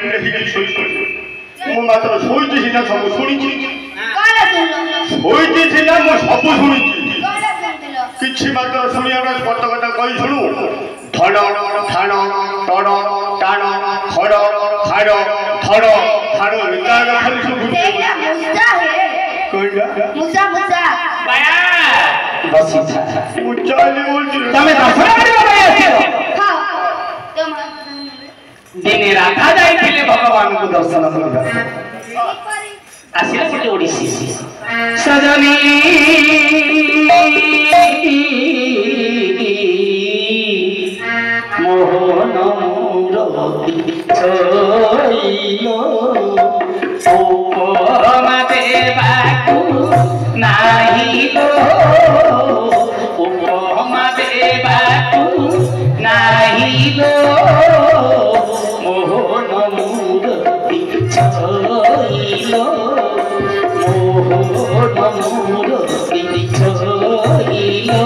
नहीं शोई मु मात्र शोई सिना सब शुणी शोई सिना मु सब शुणी किछि मात्र शुणिया स्पष्ट कथा कही शुणु धड़ ठाण तड़ टाण खड़ खाड़ धड़ ठाण खाली सब मुसा मुसा बाया बस मुचाली बोलছি तमे दर्शन करिबा ପାଇଁ ଆସିବ हां तुम दिने राधा जाइथिले भगवान को दर्शन करबा आसिला कोटे ओडिसी सजनी मोहन मुरती छोइलो उपमा देवाकू नाही लो उपमा देवाकू नाही लो मोहन मुरती छोइलो मोहन मुरती छोइलो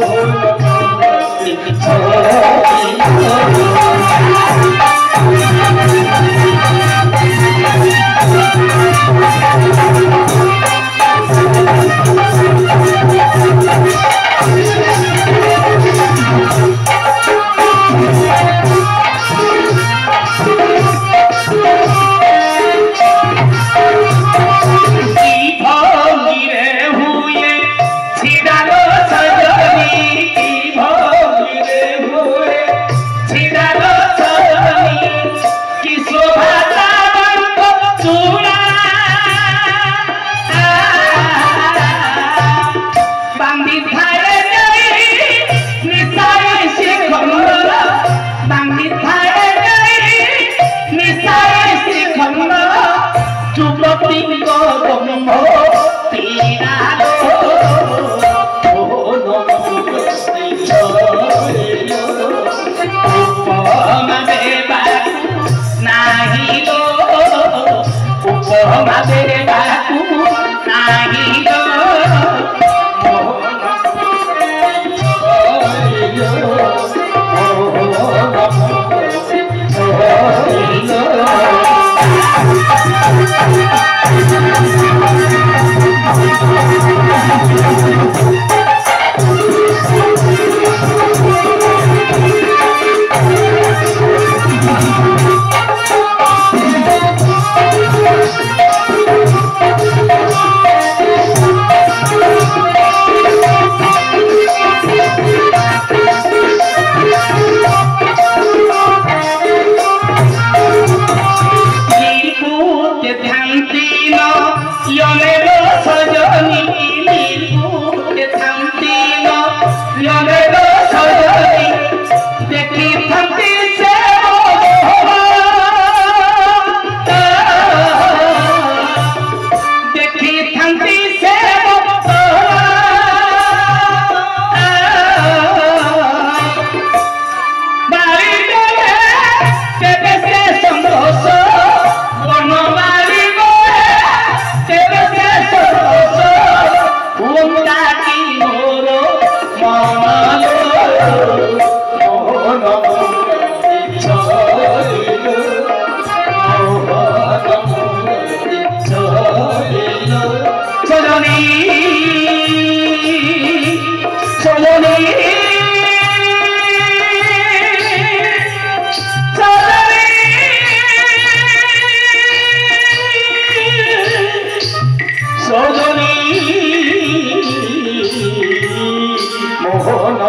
Oh ସଜନୀ ସଜନୀ ମୋହନ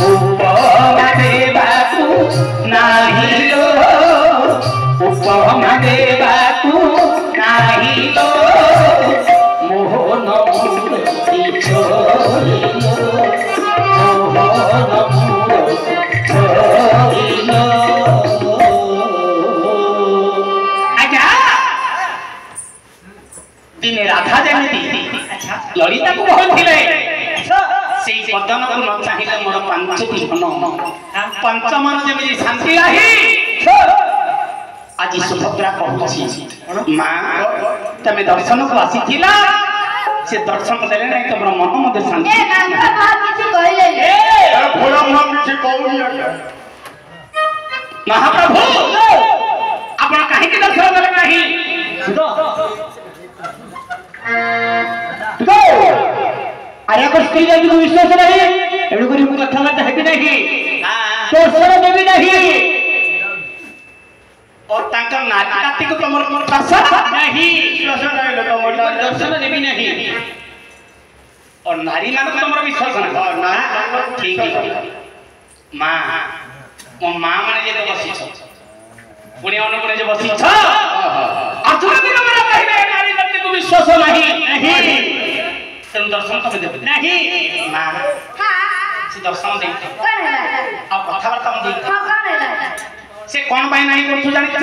ଉପମା ଦେବାକୁ ନାହିଁ ଲୋ ଉପମା ଦେବାକୁ ନାହିଁ ଲୋ ମୋହନ ମୂର୍ତ୍ତି ଛୋଇଲ ମୋହନ ମୂର୍ତ୍ତି ଛୋଇଲ। ଆଚ୍ଛା ଦିନେ ରାଧା ଯେମିତି ଲଳିତାକୁ କହୁଥିଲେ ସେଇ ବଦନକୁ ନ ଚାହିଁଲେ ମୋର ପାଞ୍ଚଟି ମନ ପଞ୍ଚମନ ଯେମିତି ଶାନ୍ତି ନାହିଁ। ଆଜି ସୁଭଦ୍ରା କହୁଛି ମା ତମେ ଦର୍ଶନକୁ ଆସିଥିଲ ସେ ଦର୍ଶନ ଦେଲେ ନାହିଁ ତମର ମନ ମଧ୍ୟ ଶାନ୍ତି। ମହାପ୍ରଭୁ ଆପଣ କାହିଁକି ଦର୍ଶନ ଦେଲେ ନାହିଁ? ଆରେ ସ୍ତ୍ରୀ ଜାତିକୁ ବିଶ୍ୱାସ ନାହିଁ ଏଣୁକରି ମୁଁ କଥାବାର୍ତ୍ତା ହେବି ନାହିଁ ଦର୍ଶନ ଦେବି ନାହିଁ। ତାଙ୍କ ନାରୀ ଜାତିକୁ ତମର ନାହିଁ ଦର୍ଶନ ଦେବି ନାହିଁ ଓ ନାରୀ ମାନଙ୍କୁ ତମର ବିଶ୍ୱାସ ନାହିଁ। ଠିକ ମା ମୋ ମା ମାନେ ଯେ ବସିଛ ପୁଣି ଅନୁଗୁଣେ ଯେ ବସିଛ ଆଠୁର ଦିନ ମୋର କହିବେ ନାରୀ ଜାତିକୁ ବିଶ୍ୱାସ ନାହିଁ ତେଣୁ ଦର୍ଶନ ତମେ ଦେବ ନାହିଁ। ମା ସେ ଦର୍ଶନ ଦେଇଥାଉ ଆଉ କଥାବାର୍ତ୍ତା ମୁଁ ଦେଇଥାଉ ସେ କଣ ପାଇଁ ନାହିଁ କରୁଛୁ ଜାଣିଛ?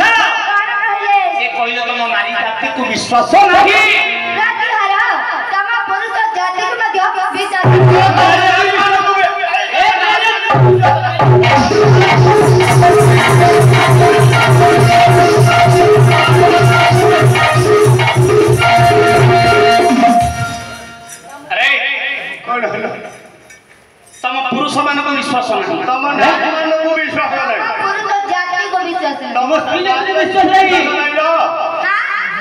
ସେ କହିଲେ ତମ ନାରୀ ଜାତିକୁ ବିଶ୍ୱାସ ନାହିଁ। ତମ ପୁରୁଷ ମାନଙ୍କୁ ବିଶ୍ୱାସ ନାହିଁ ତମ ନାରୀ ମାନଙ୍କୁ ବିଶ୍ୱାସ ନାହିଁ ତମ ସ୍ତ୍ରୀ ଜାତିକୁ ବିଶ୍ୱାସ ନାହିଁ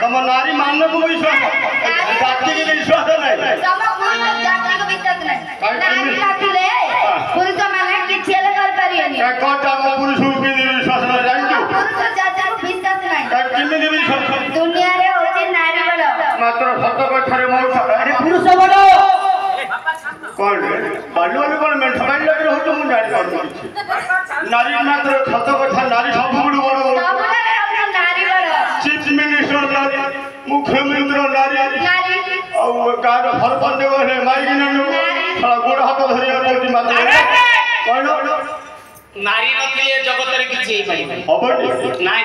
ତମ ନାରୀ ମାନଙ୍କୁ ବିଶ୍ୱାସ ଜାତିକୁ ବିଶ୍ୱାସ ନାହିଁ ପୁରୁଷ ମାନେ କିଛି ହେଲେ କରିପାରିବେନି ଦୁନିଆରେ ହଉଛି ନାରୀ ବଡ ମାତ୍ର ସତ କଥାରେ ପୁରୁଷ ବଡ କଣ ବାଲୁ ବାଲୁ କଣ ମେଣ୍ଟ ମାରି ଲାଗି ରହୁଛ ମୁଁ ଜାଣିପାରୁନି କିଛି। ନାରୀ ମାତ୍ର ସତ କଥା ନାରୀ ସବୁଠୁ ବଡ ଚିଫ ମିନିଷ୍ଟର ନାରୀ ମୁଖ୍ୟମନ୍ତ୍ରୀ ନାରୀ ଆଉ ଗାଁର ସରପଞ୍ଚ ଗଲେ ମାଇକି ଗୋଡ ହାତ ଧରିବାକୁ ପଡୁଛି ମାତ୍ର କଣ ନାରୀ ନଥିଲେ ଜଗତରେ କିଛି ହେଇପାରିବ ହବନି ନାଇଁ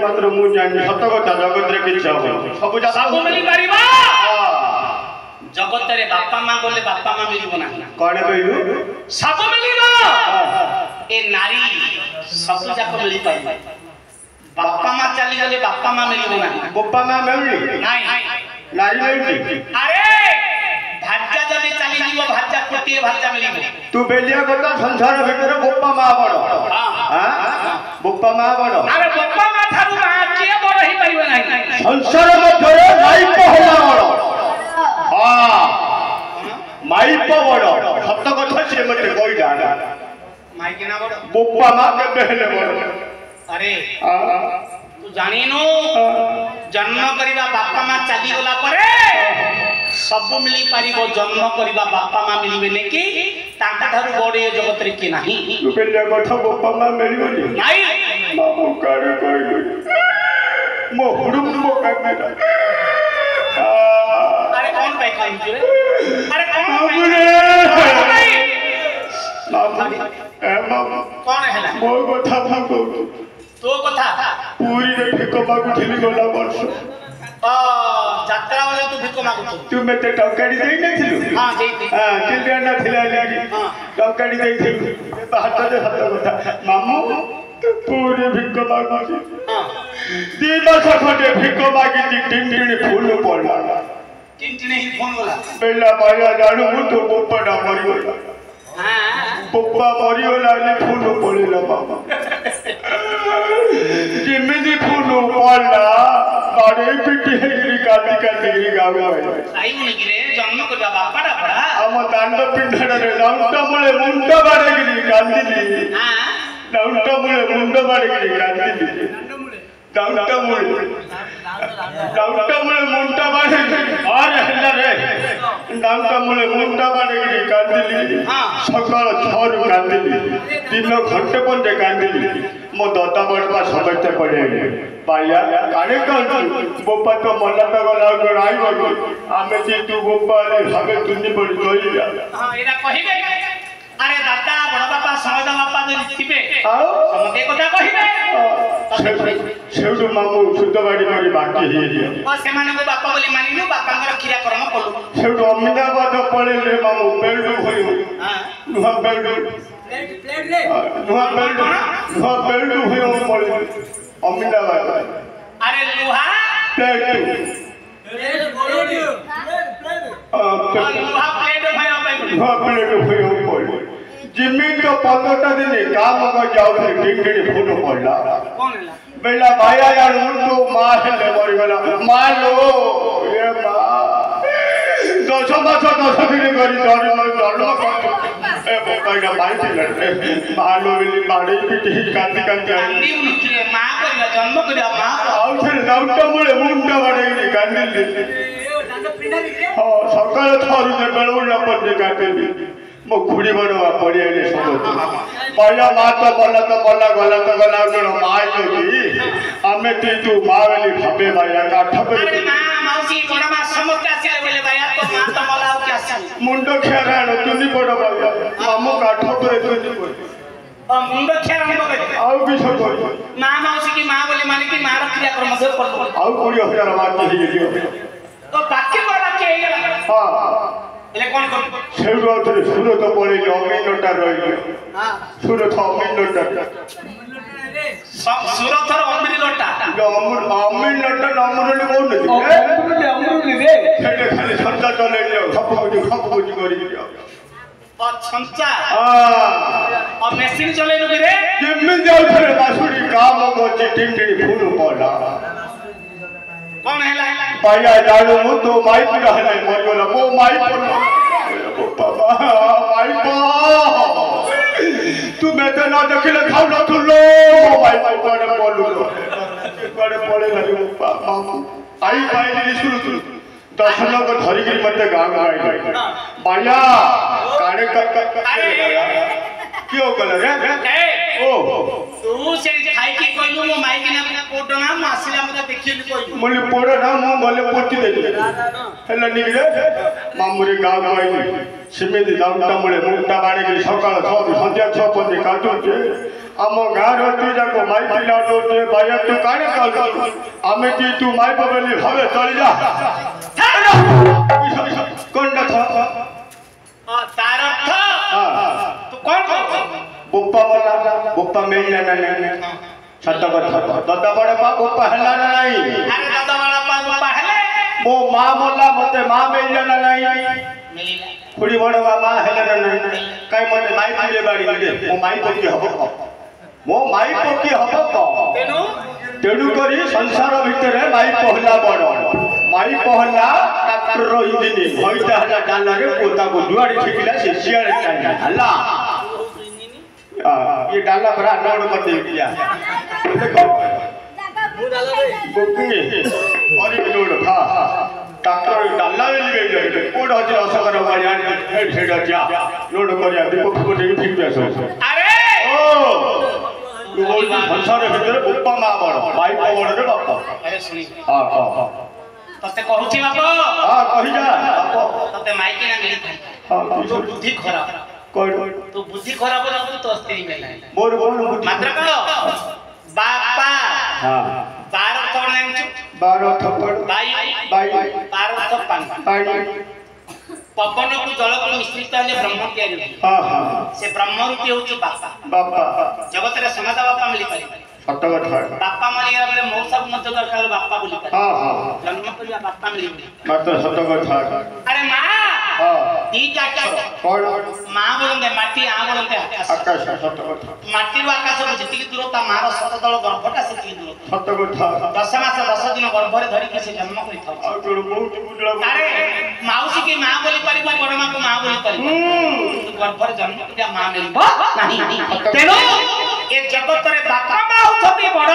ମାତ୍ର ମୁଁ ଜାଣିନି ସତ କଥା ଜଗତରେ କିଛି ହବନି ସବୁ ମିଳିପାରିବ ଜଗତରେ ବାପା ମା ଗଲେ ବାପା ମା ମିଳିବ ନାହିଁ କଣ କହିଲୁ ସବୁ ମିଳିବ ଏ ନାରୀ ସବୁ ଯାକ ମିଳିପାରିବ ବାପା ମା ଚାଲିଗଲେ ବାପା ମା ମିଳିବ ନାହିଁ ବାପା ମା ମିଳୁନି ନାଇଁ ନାରୀ ମିଳୁନି ଆରେ ଭାଜା ଯଦି ଚାଲିଯିବ ଭାଜା କୋଟିଏ ଭାଜା ମିଳିବ ତୁ ବେଲିଆ କଥା ସଂସାର ଭିତରେ ବାପା ମା ବଡ ବାପା ମା ବଡ ଆରେ ବାପା ମା ଠାରୁ ମା କିଏ ବଡ ହେଇପାରିବ ନାହିଁ ସଂସାର ମଧ୍ୟରେ ମାଇପ ହେଲା ବଡ ମାଇପ ବଡ ସତ କଥା ସିଏ ମତେ କହିଲା ମାଇକିନା ବଡ ବାପା ମା କେବେ ହେଲେ ବଡ ଆରେ ତୁ ଜାଣିନୁ ଜନ୍ମ କରିବା ବାପା ମା ଚାଲିଗଲା ପରେ ସବୁ ମିଳିପାରିବ ଜନ୍ମ କରିବା ବାପା ମା ମିଳିବେନି କି ତାଙ୍କ ଠାରୁ ବଡ ଏ ଜଗତରେ କିଏ ନାହିଁ କଥା ବାପା ମା ମିଳିବନି ନାଇଁ ମୋ ହୁଡୁମ ଆରେ କଣ ପାଇଁ କହିଛୁ ରେ ଆରେ କଣ ହେଲା ମୋ କଥା କହୁଛୁ ତୋ କଥା ପୁରୀରେ ଭିକ ମାଗୁଥିଲି ଗଲା ବର୍ଷ ଯାତ୍ରା ବେଳେ ତୁ ଭିକ ମାଗୁଛୁ ତୁ ମତେ ଟଙ୍କାଟି ଦେଇନଥିଲୁ ଚିଲିଆନା ଥିଲା ଟଙ୍କାଟି ଦେଇଥିଲୁ ହାତରେ ହାତ କଥା ମାମୁଁ ପୁରୀ ଭିକ ମାଗୁଛି 2 ମାସ ଖଣ୍ଡେ ଭିକ ମାଗିଛି ଟିଣ୍ଟିଣି ଫୁଲ ପଡିଲା ବେଲା ମାୟା ଜାଣୁ ମୁଁ ତୋ ବୋପାଟା ମରିଗଲା ବୋପା ମରିଗଲା ଫୁଲ ପଡିଲା ମାମା ଯେମିତି ଫୁଲ ପଡିଲା मारे पिटी हेगिरी काटी काटी गाव आई मुनिगिरे जन्म करबा बापाडा पडा हम दांड पिंडाडरे दाउंटा मुळे मुंड बाडगिरी कांदिली हां दाउंटा मुळे मुंड बाडगिरी कांदिली दाउंटा मुळे मुंड बाडगिरी अरे हल्ला रे दाउंटा मुळे मुंड बाडगिरी कांदिली सकाळ 6 रु कांदिली 3 घंटे पंजे कांदिली मो दादा बड़बा समझते पड़े पाया काने कहू बोपा तो मला तो गला गराई बगु आमे जे तू बोपा रे हमें तुनी पड़ गई हां एरा कहिबे अरे दादा बड़ बापा समझा बापा जो थिबे आओ समझे कथा कहिबे सेउडु मामू शुद्धवाड़ी मारी बाकी हे ओ सेमाने को बापा बोली मानिनु बापांगर क्रिया कर्म कलु सेउडु अमिनाबाद पड़े रे मामू बेल्डु होयो हां नुहा बेल्डु प्लेट रे नुहा बेल्डु होयो पड़े अमिनाबाद अरे लुहा प्लेट गोलोडियो लुहा प्लेट होयो पड़े जिम्मी तो 15 दिन काम को जाओ थे टिंगड़ी फूल पड़ला कौन है बेला भाया यार उनको मां ले मर गला मां लो ये मां 10 मास 10 दिन करी धर्म ए बाबा भाई थे मां लो बिली बाड़ी पिटी कांदी कांदी कांदी उनके मां करिया जन्म करिया मां आउ थे दाउटा मुळे मुंडा बाड़ी कांदी दांत पिंडा रे हां सकाळ थारु जे बेळुला पडे कांदी मो खुड़ी बड़वा पड़ी आले सब पाया माता बोला गला गण माय जोगी हमें तू मावेली भबे माया काठ पे अरे मां मौसी बड़मा समोता से बोले भैया तो मां तो मलाओ क्या सी मुंडो खेरानो तुनी बड़ भैया मामू काठ पे तुनी बड़ मुंडो खेरानो बगे आउ भी सब मां मौसी की मां बोले माने की मां क्रिया कर्म से कर आउ 20,000 बात नहीं गेलियो तो बाकी बड़ा के हां ले कौन कर सेउडो थरे सुरो तो पड़े जो अमिनटा रही हां सुरो तो अमिनटा सब सुरत और अमरी लोटा जो अमिनटा नामरली कोन नहीं अमरुली रे हेडे खाली संता चले लियो खप कुछ करी लियो और छंचा हां और मशीन चले नु रे जिम्मी जाउ थरे बासुरी काम को टिंगड़ी फूल पड़ा कौन है पाया जानो मु तो माई पूरा है मर गला वो माई पर बाबा माई पा तू मैं तो ना देखले खाऊ ना तू लो माई पर बोलू बड़े पड़े लगे मामू आई पाई शुरू 10 लोग धरी गिरी मते गांव आई पाया काने अरे क्यों कलर है ओ तू से खाई के कहलु मो माई के ना कोट ना मासिला मते देखिलु कहलु मोली पोड़ा ना मु गले पोटी दे हेला निगले मामुरे गांव आई सिमेदी दाउटा मुळे मुंडा बाड़ी के सकाळ 6 संध्या 6 बजे काटू जे आम गार तू जाको माई पिला दे भाया तू काने कल आमे तू माई बबली भावे चल जा कोन था तार अर्थ हां तू कौन कर बुप्पा वाला बुप्पा मिलना नहीं सत्य कथा दादा बड़े बा बुप्पा हल्ला नहीं अरे दादा बड़ा पा पहले मो मां मोला मते मां मिलना नहीं मिलिला खुड़ी बड़े बा मां हल्ला नहीं काई मते माई पिले बाड़ी दे मो माई पकी हबो मो माई पकी हबो तेनु तेनु करी संसार भितरे माई पहला बड़ माई पहला ट्रैक्टर रही दिनी भइता हला डाला रे पोता को जुआड़ी छिकिला से सियारे टाइना हल्ला ये डाला भरा नोड़ मत दिया देखो बुकी और ये नोड़ था ट्रैक्टर डाला मिल गई कोड हज असगर वाया हेड हेड जा नोड़ करिया दीपक को देवी ठीक बेसो अरे ओ वो संसार भीतर बुप्पा मा बड़ माई पवड़ रे बापा अरे सुनी हां हां तते कहूची बापा हां कहि जा बापा तते माइकी ना मिली हां तो बुद्धि खराब कोई तो बुद्धि खराब हो तो स्त्री में नहीं मोर बोल बुद्धि मात्र कहो बापा हां 12 थोड़ नहीं 12 थप्पड़ बाई बाई 12 थप्पड़ पानी पवन को जल को मिश्रित हेले ब्रह्म तैयारी हां हां से ब्रह्म रूपी होची बापा बापा जगत रे समाज बापा मिली पारी सत्य कथा बापा मरी गला बले मौसा मत दरकार बापा बोली पारी हां हां जन्म करिया बापा मिली मात्र सत्य कथा अरे मां हां दीटा कौन माँ बोलते माटी आ बोलते आकाश आकाश सत कथा माटी रो आकाश को जितकी दूरता माँ रो सत दल गर्भटा सेती दूर सत कथा 10 मास 10 दिन गर्भरे धरि के से जन्म करि था आ तोर बहुत बुझला अरे माउसी की माँ बोली परिबा बड़ माँ को माँ बोली परिबा तू गर्भरे जन्म किया माँ मिलबो नहीं तेनो ए जगत रे बापा माँ होती बड़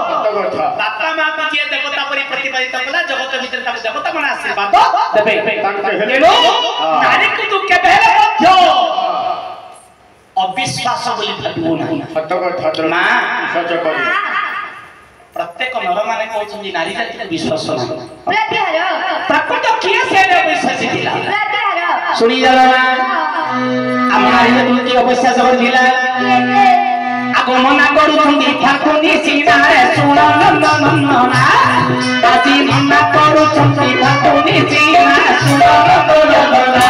सत कथा बापा माँ को जे देवता परि प्रतिपादित कला जगत भीतर ताके देवता मन आशीर्वाद देबे तेनो नारी को तू के बेले मध्य अविश्वास बोली भाबिबो नहीं सत कथा माँ सच करी प्रत्येक नर माने कहउछन नारी जाति विश्वास नहीं प्रतिहार प्रकृत किए से अविश्वास दिला प्रतिहार सुनी जाला ना हम नारी जाति की अविश्वास कर दिला आगो मना करूछन ठाकुनी सीनारे सुन नंदनना आजी मना करूछन ठाकुनी सीनारे सुन नंदनना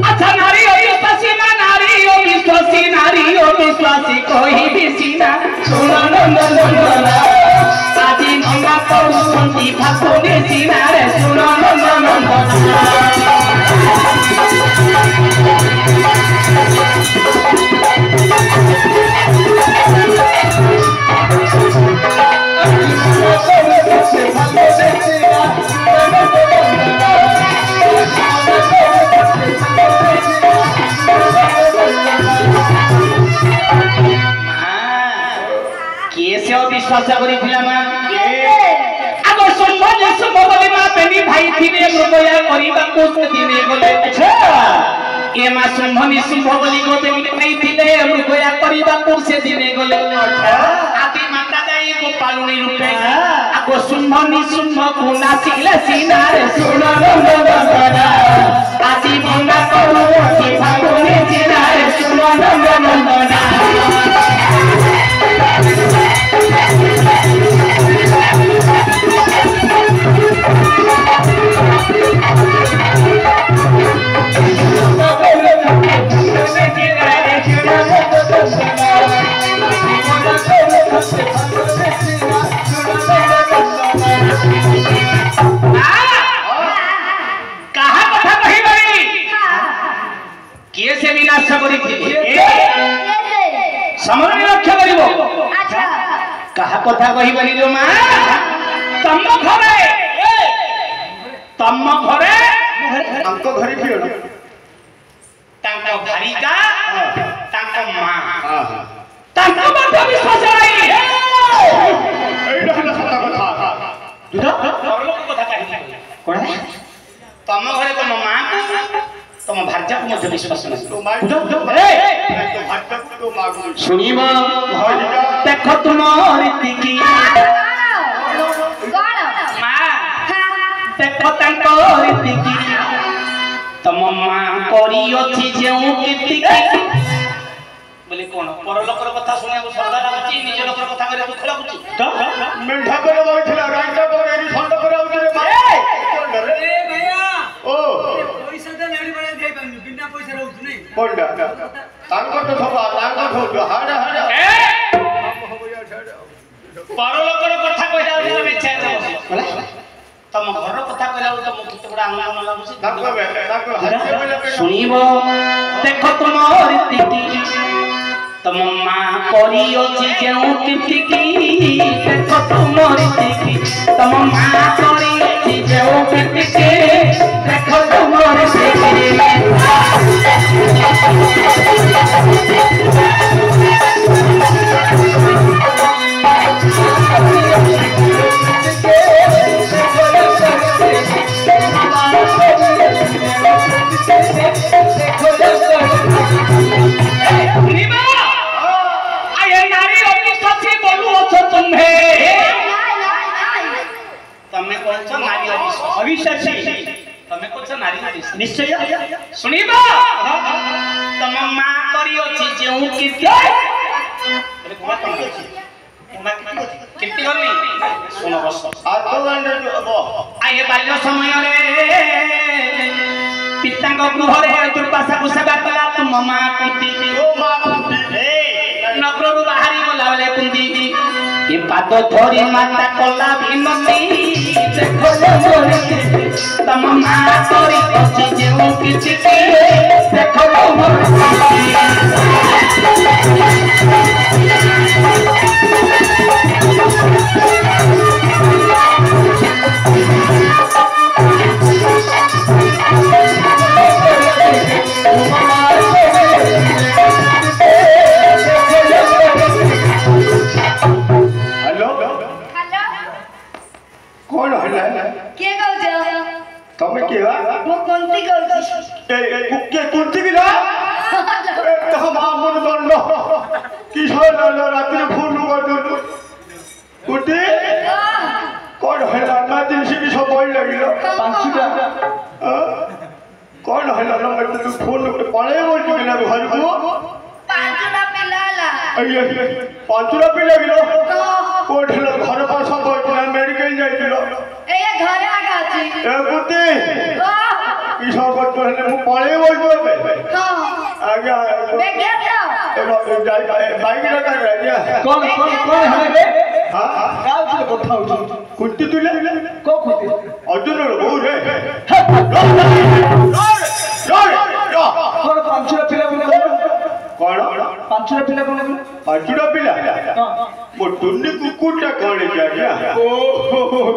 अच्छा नारी हो विश्वासी कोई भी सीना सुनो नंदनना आजी मना करूछन ठाकुनी सीनारे सुनो नंदनना विश्वास करी थिला मा आगो संबंध संबंधी मा बेनी भाई थिने मृगया करिबा को दिने गले अच्छा ए मा संबंधी संबंधी को बेनी भाई थिने मृगया करिबा को से दिने गले अच्छा आदि माता दाई को पालुनी रूपे आगो संबंधी संबंध को नासिले सीनारे सुनो नंदनना आदि मंगा करू की फागुनी सीनारे सुनो नंदनना समरण रक्षा करिवो अच्छा कहा कथा कहि बनी जो मां तम घरे हमको घरे कियो तांको भारिका तांको मां हां तांको बात विश्वास नाही एइडा सत कथा दुदा परलोक कथा कहि कोन तम घरे तम मां को तम भार्या को मध्य विश्वास नहीं तो मां तो भार्या को तो मां सुनिबा देखो तुमर रीति कौन मां देखो तांको रीति तम मां करी अछि जेउ कीर्ति बोले कोन परलोकर कथा सुने को सरदार अछि निज लोकर कथा करे दुख लागुछि तो मेंढा पर बैठला राइटा पर एरी फंड कराउ रे मां ए भैया ओ पैसा दे नेडी बने दे पानी बिना पैसा रहउछ नै कोंडा तांको तो सभा तांको तो हाड हाड ए परलोकर कथा कइला रे बेचा बोला तम घर कथा कइला तो मु किते बडा आंगला लागुछि तांको हाथे बेले सुनिबो देखो तुमर रीति तम मां करी अछि जेउ कीर्ति की देखो तुमर रीति तम मां करी अछि जेउ कीर्ति की देखो तुमर रीति तमे कोछ नारी अविश्वासी तमे कोछ नारी निश्चय सुनिबा तम मां करी अछि जेउ कीर्ति बोले कोन करी अछि मां कीर्ति करनी सुनो बस आतो गंडे अब आए बाल्य समय पिता गृह दुर्वासा सेवा कला तुम माँ कुंती नगर बाहरी गला बेले कुंती ये पाद धरी माता कला विनती तम माँ तोरी अच्छी जो किसी देखो तमे के मो कोंती कहउची के कुंती बिला हम हमर दंड की होल रात्रि फोन कर कुंती कोन होला ना दिन से सब बोल लागिलो पांचटा कोन होला ना तू फोन कर पळे बोल के ना घर को पांचटा पिलाला अय पांचटा पिला गिलो कोठला घर पास बोल मेडिकल जाइलो ए घरे आगा अछि ए कुंती की सब करतो हले मु पळे बोल बोल हां आगे देखिए तो बाइक लगा गया कौन है बे हां काल से কথা হচ্ছে कुंती तुले को कुंती अर्जुन बहु रे और पांचटा पिला बोले कोन पांचटा पिला बोले पांचटा पिला वो टुन्नी कुकुटा कोन क्या ओ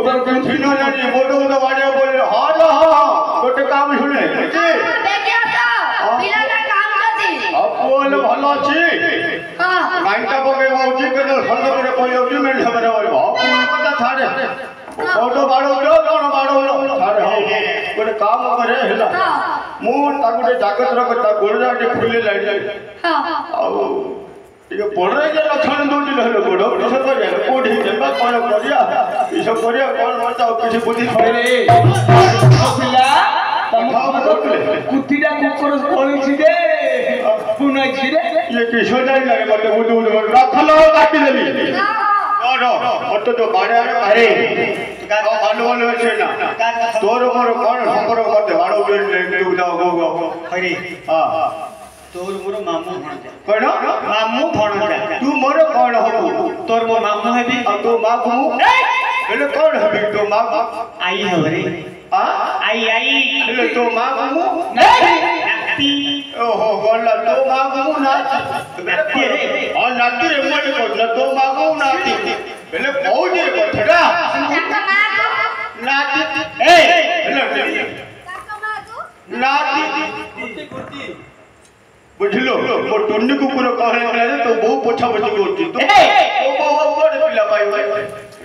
तर कुंती न जानी मोटो तो वाड़े बोले हां गोटे काम सुने देखिए तो पिलाला काम करती अब बोल भलो छी हां गाइटा बगे होची के फंड करे कोई होची मेल सबरे बोल अब पता छाड़े फोटो बाड़ो लो कोन बाड़ो लो छाड़े हो गोटे काम करे हेला मु ताकुटे जागत रखता गोड़ाटे फुले लाइट हां आउ टिके पड़रे के लक्षण दोटी रहलो गोड़ो किस करिया कोठी जेबा कोन करिया ई सब करिया कोन मरता किछ बुद्धि छड़े रे पिला तम कुत्तीटा कुकर कोणी छि दे पुनाई छि रे ये किशो जाई लागे मते बुद्धि रखलो काटी देली नो मत तो बाड़े अरे अनुमान छे ना तोर मोर कोन संपर्क मते बाड़ो ले उदाव गो अरे हां तोर मोर मामू भणजा कोन मामू भणजा तू मोर कोन हो तोर मोर मामू हेबी आ तू मामू एले कोन हेबी तू मामू आई हवरे आ आई एले तू मामू नाती ओहो गोला तू मामू नाती रे आ नाती रे मोर को तू मामू नाती एले पौजे कोठड़ा काका मागो नाती ए एले काका मागो नाती कुर्ती बुझलो मो टुन्नी कुकुर कहले कहले तो बहु पोछा पोछी करती तो ओ बहु बड़ पिला पाई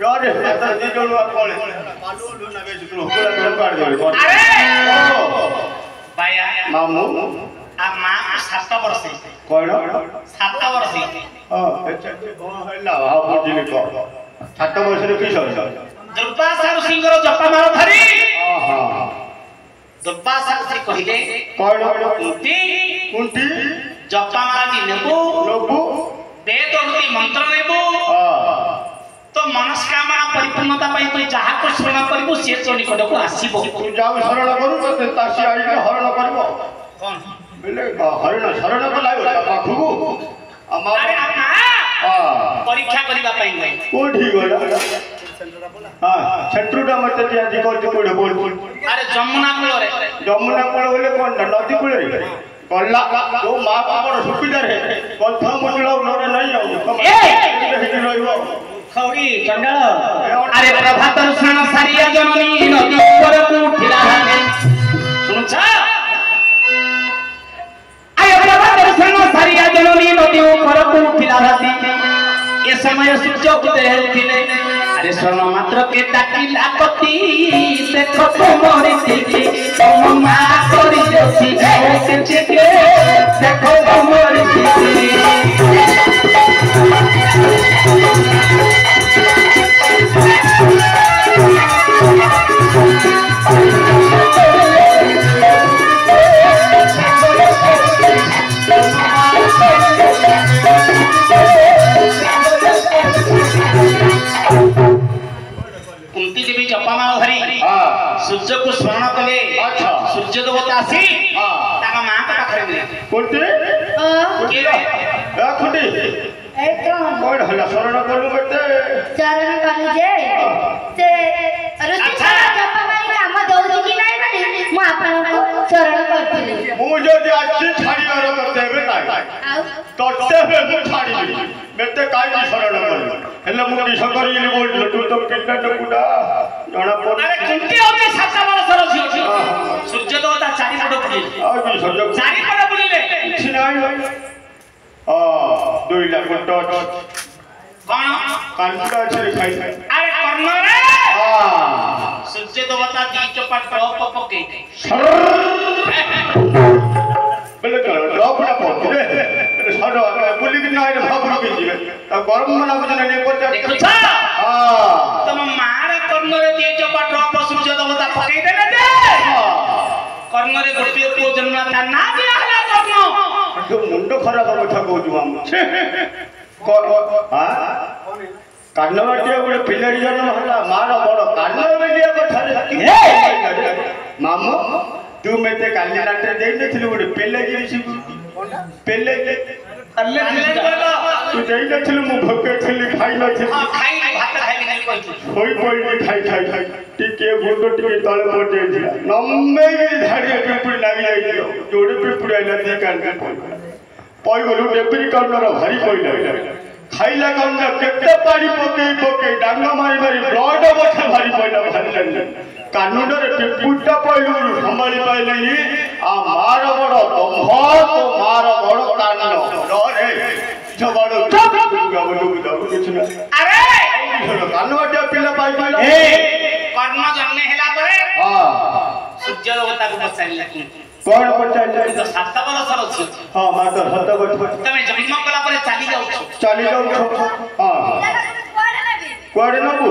यार माता जे जोलवा कहले पालो लो ना बेच तो कोला काट दे अरे बाया मामू आ मां 7 वर्ष कोन 7 वर्ष हां अच्छा ओ हल्ला आ बुझिली को 7 वर्ष रे की सब दुर्वासा ऋषिଙ୍କର ଜପା ମାଳ ଧରି हां दुर्वासा ऋषि କହିଲେ कोन कुंती कुंती ଜପା ମାଳ ନେବୁ लोबू वेद हृदय मंत्र नेबू हां तो मनस्कामना परिपूर्णता पाई तो जहा को शरण करबो से तो निकट को आसीबो तू जाऊ शरण करू तो तासी आई के हरण करबो कोन बेले हरण शरण को लायो पाखु अमा अरे अपना हां परीक्षा करिबा पाई गई कोठी गला हां छत्रुटा मत जे आज कोठी कोड बोल अरे जमुना कूल रे जमुना कोळ बोले कोन नदी कोळ रे गल्ला तो मा बापर सुविधा रे कथा मुटलो नरे नहीं आउ ए हेति रहइबो खौरी चंडाल अरे प्रभात स्नान सारिया जननी नदी ऊपर को उठिला सुनछ अरे प्रभात स्नान सारिया जननी नदी ऊपर को उठिला राती ए समय सूर्य उदय होथिले अरे सोन मात्र के डाकिला कति देखो तुमरी दिखी तुम मा करी जोसी के चिके देखो तुमरी दिखी कुंती देवी जपा माल धरी ସୂର୍ଯ୍ୟ କୁ ସ୍ମରଣ କଲେ ଆଚ୍ଛା। ସୂର୍ଯ୍ୟ ଦେବତା ଆସି ତାଙ୍କ ମାଙ୍କ ପାଖରେ ଗଲେ କୋଟି କିଏ ରେ? କୋଟି କଣ ହେଲା ଶରଣ କଲୁ କେତେ ଚରଣ କଲୁ ଯେ ସେ ଋଷି ଜପ ପାଇଁ କାମ ଦଉଛି କି ନାହିଁ ବୋଲି ମୁଁ ଆପଣଙ୍କୁ ଚରଣ କରିଥିଲି। ମୁଁ ଯଦି ଆସିଛି ଛାଡ଼ିବାର ତତେ ଏବେ ନାହିଁ ଆଉ ତତେ ଏବେ ମୁଁ ଛାଡ଼ିବି ମତେ କାହିଁକି ଶରଣ କଲୁ ହେଲେ ମୁଁ କିସ କରିଲି ବୋଲିଲୁ ତୁ ତ ପିଲା ଟକୁଟା ଜଣା ଆରେ ପଡୁଛି କୁନ୍ତି ହଉଛି 7 ବର୍ଷର ଝିଅ ସୂର୍ଯ୍ୟ ଦେବତା ଚାରିପଟ ବୁଲିଲେ ଆଉ କି ସଜ ଚାରିପଟ ବୁଲିଲେ କିଛି ନାହିଁ 2 ଲାખ ଟଙ୍କା କଣ କାନ୍ଦିଟା ଅଛି ଖାଇ ଆରେ କର୍ଣ୍ଣରେ ସୂର୍ଯ୍ୟ ଦେବତା ଦି ଚପା ଡ୍ରପ ପକେଇ ବେଲେ କଣ ଡ୍ରପଟା ପକେଇଲେ ସର ବୁଲିକି ନାଇଁ ଭାବୁରୁ କି ଯିବେ ତା ଗରମ ମନା ବୁଝ ନା ପଚାର ଦେଖୁଛ ତମ ମାର କର୍ଣ୍ଣରେ ଦି ଚପା ଡ୍ରପ ସୂର୍ଯ୍ୟ ଦେବତା ପକେଇ ଦେଲେ ଯେ କର୍ଣ୍ଣରେ ଗୋଟିଏ ପୁଅ ଜନ୍ମ ତା ନାଁ ଦିଆ ହେଲା କର୍ଣ୍ଣ ମୁଣ୍ଡ ଖରାପ କଥା କହୁଛୁ ମାମୁ କାର୍ଣ୍ଣବାଟିଆ ଗୋଟେ ପିଲାଟି ଜନ୍ମ ହେଲା ମାର ବଡ କାର୍ଣ୍ଣବାଟିଆ କଥାରେ ମାମୁ ତୁ ମତେ କାଲି ରାତିରେ ଦେଇନଥିଲୁ ଗୋଟେ ପେଲେ ଜିନିଷ ପେଲେ ତୁ ଦେଇନଥିଲୁ ମୁଁ ଭୋକେ ଥିଲି ଖାଇନଥିଲି ଶୋଇ ପଡ଼ିଲି ଖାଇ ଟିକେ ଗୁଣ୍ଡ ଟିକେ ତଳେ ପଡ଼ିଯାଇଥିଲା ନମ୍ବେଇକି ଧାଡ଼ିରେ ପିମ୍ପୁଡ଼ି ଲାଗି ଯାଇଥିଲ ଯୋଡ଼େ ପିମ୍ପୁଡ଼ି ଆଇଲା ଦି କାଣ୍ଡ ପଇଗଲୁ ଡେବିରି କାଣ୍ଡର ଭାରି ପଇଲା ଖାଇଲା କାଣ୍ଡ କେତେ ପାଣି ପକେଇ ଡାଙ୍ଗ ମାରି ବ୍ଲଡ ବଛା ଭାରି ପଇଲା ଭାରି ଲାଗିଲା କାନୁନରେ ପିମ୍ପୁଡ଼ିଟା ପଇଲୁ ସମ୍ଭାଳି ପାଇଲେନି ଆଉ ମାର ବଡ଼ ଦମ୍ଭ ତ ମାର ବଡ଼ କାନ ରେ କିଛି ନା କାନବାଟିଆ ପିଲା ପାଇପାରିଲା କର୍ଣ୍ଣ ଜନ୍ମ ହେଲା ପରେ ସୂର୍ଯ୍ୟ ଦେବତାକୁ ପଚାରିଲା କଣ ପଚାରିଲେ 7 ବର୍ଷର ଝିଅ ହଁ ମା ତ ସତ କଥା ତମେ ଜନ୍ମ କଲା ପରେ ଚାଲି ଯାଉଛ କୁଆଡେ ନବୁ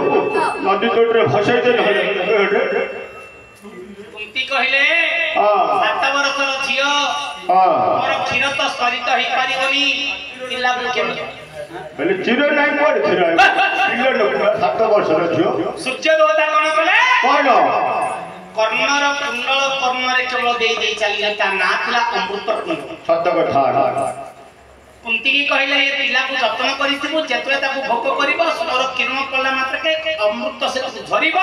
ନଦୀ ତୋଟରେ ଭସେଇ ଦେ କୁନ୍ତି କହିଲେ 7 ବର୍ଷର ଝିଅ ମୋର କ୍ଷୀର ତ ସ୍ତରିତ ହେଇପାରିବନି ପିଲାକୁ କେମିତି ବେଲେ ଚିର ନାହିଁ କୁଆଡେ ଚିର ପିଲା ଲୋକ 7 ବର୍ଷର ଝିଅ ସୂର୍ଯ୍ୟ ଦେବତା କଣ କଲେ କଣ କର୍ଣ୍ଣର କୁଣ୍ଡଳ କର୍ଣ୍ଣରେ କେବଳ ଦେଇ ଚାଲିଲେ ତା ନାଁ ଥିଲା ଅମୃତ କୁଣ୍ଡଳ ସତ କଥା କୁନ୍ତିକି କହିଲେ ଏ ପିଲାକୁ ଯତ୍ନ କରିଥିବୁ ଯେତେବେଳେ ତାକୁ ଭୋଗ କରିବ ସୌର କିରଣ କଲା ମାତ୍ରକେ ଅମୃତ ସେ ଝରିବ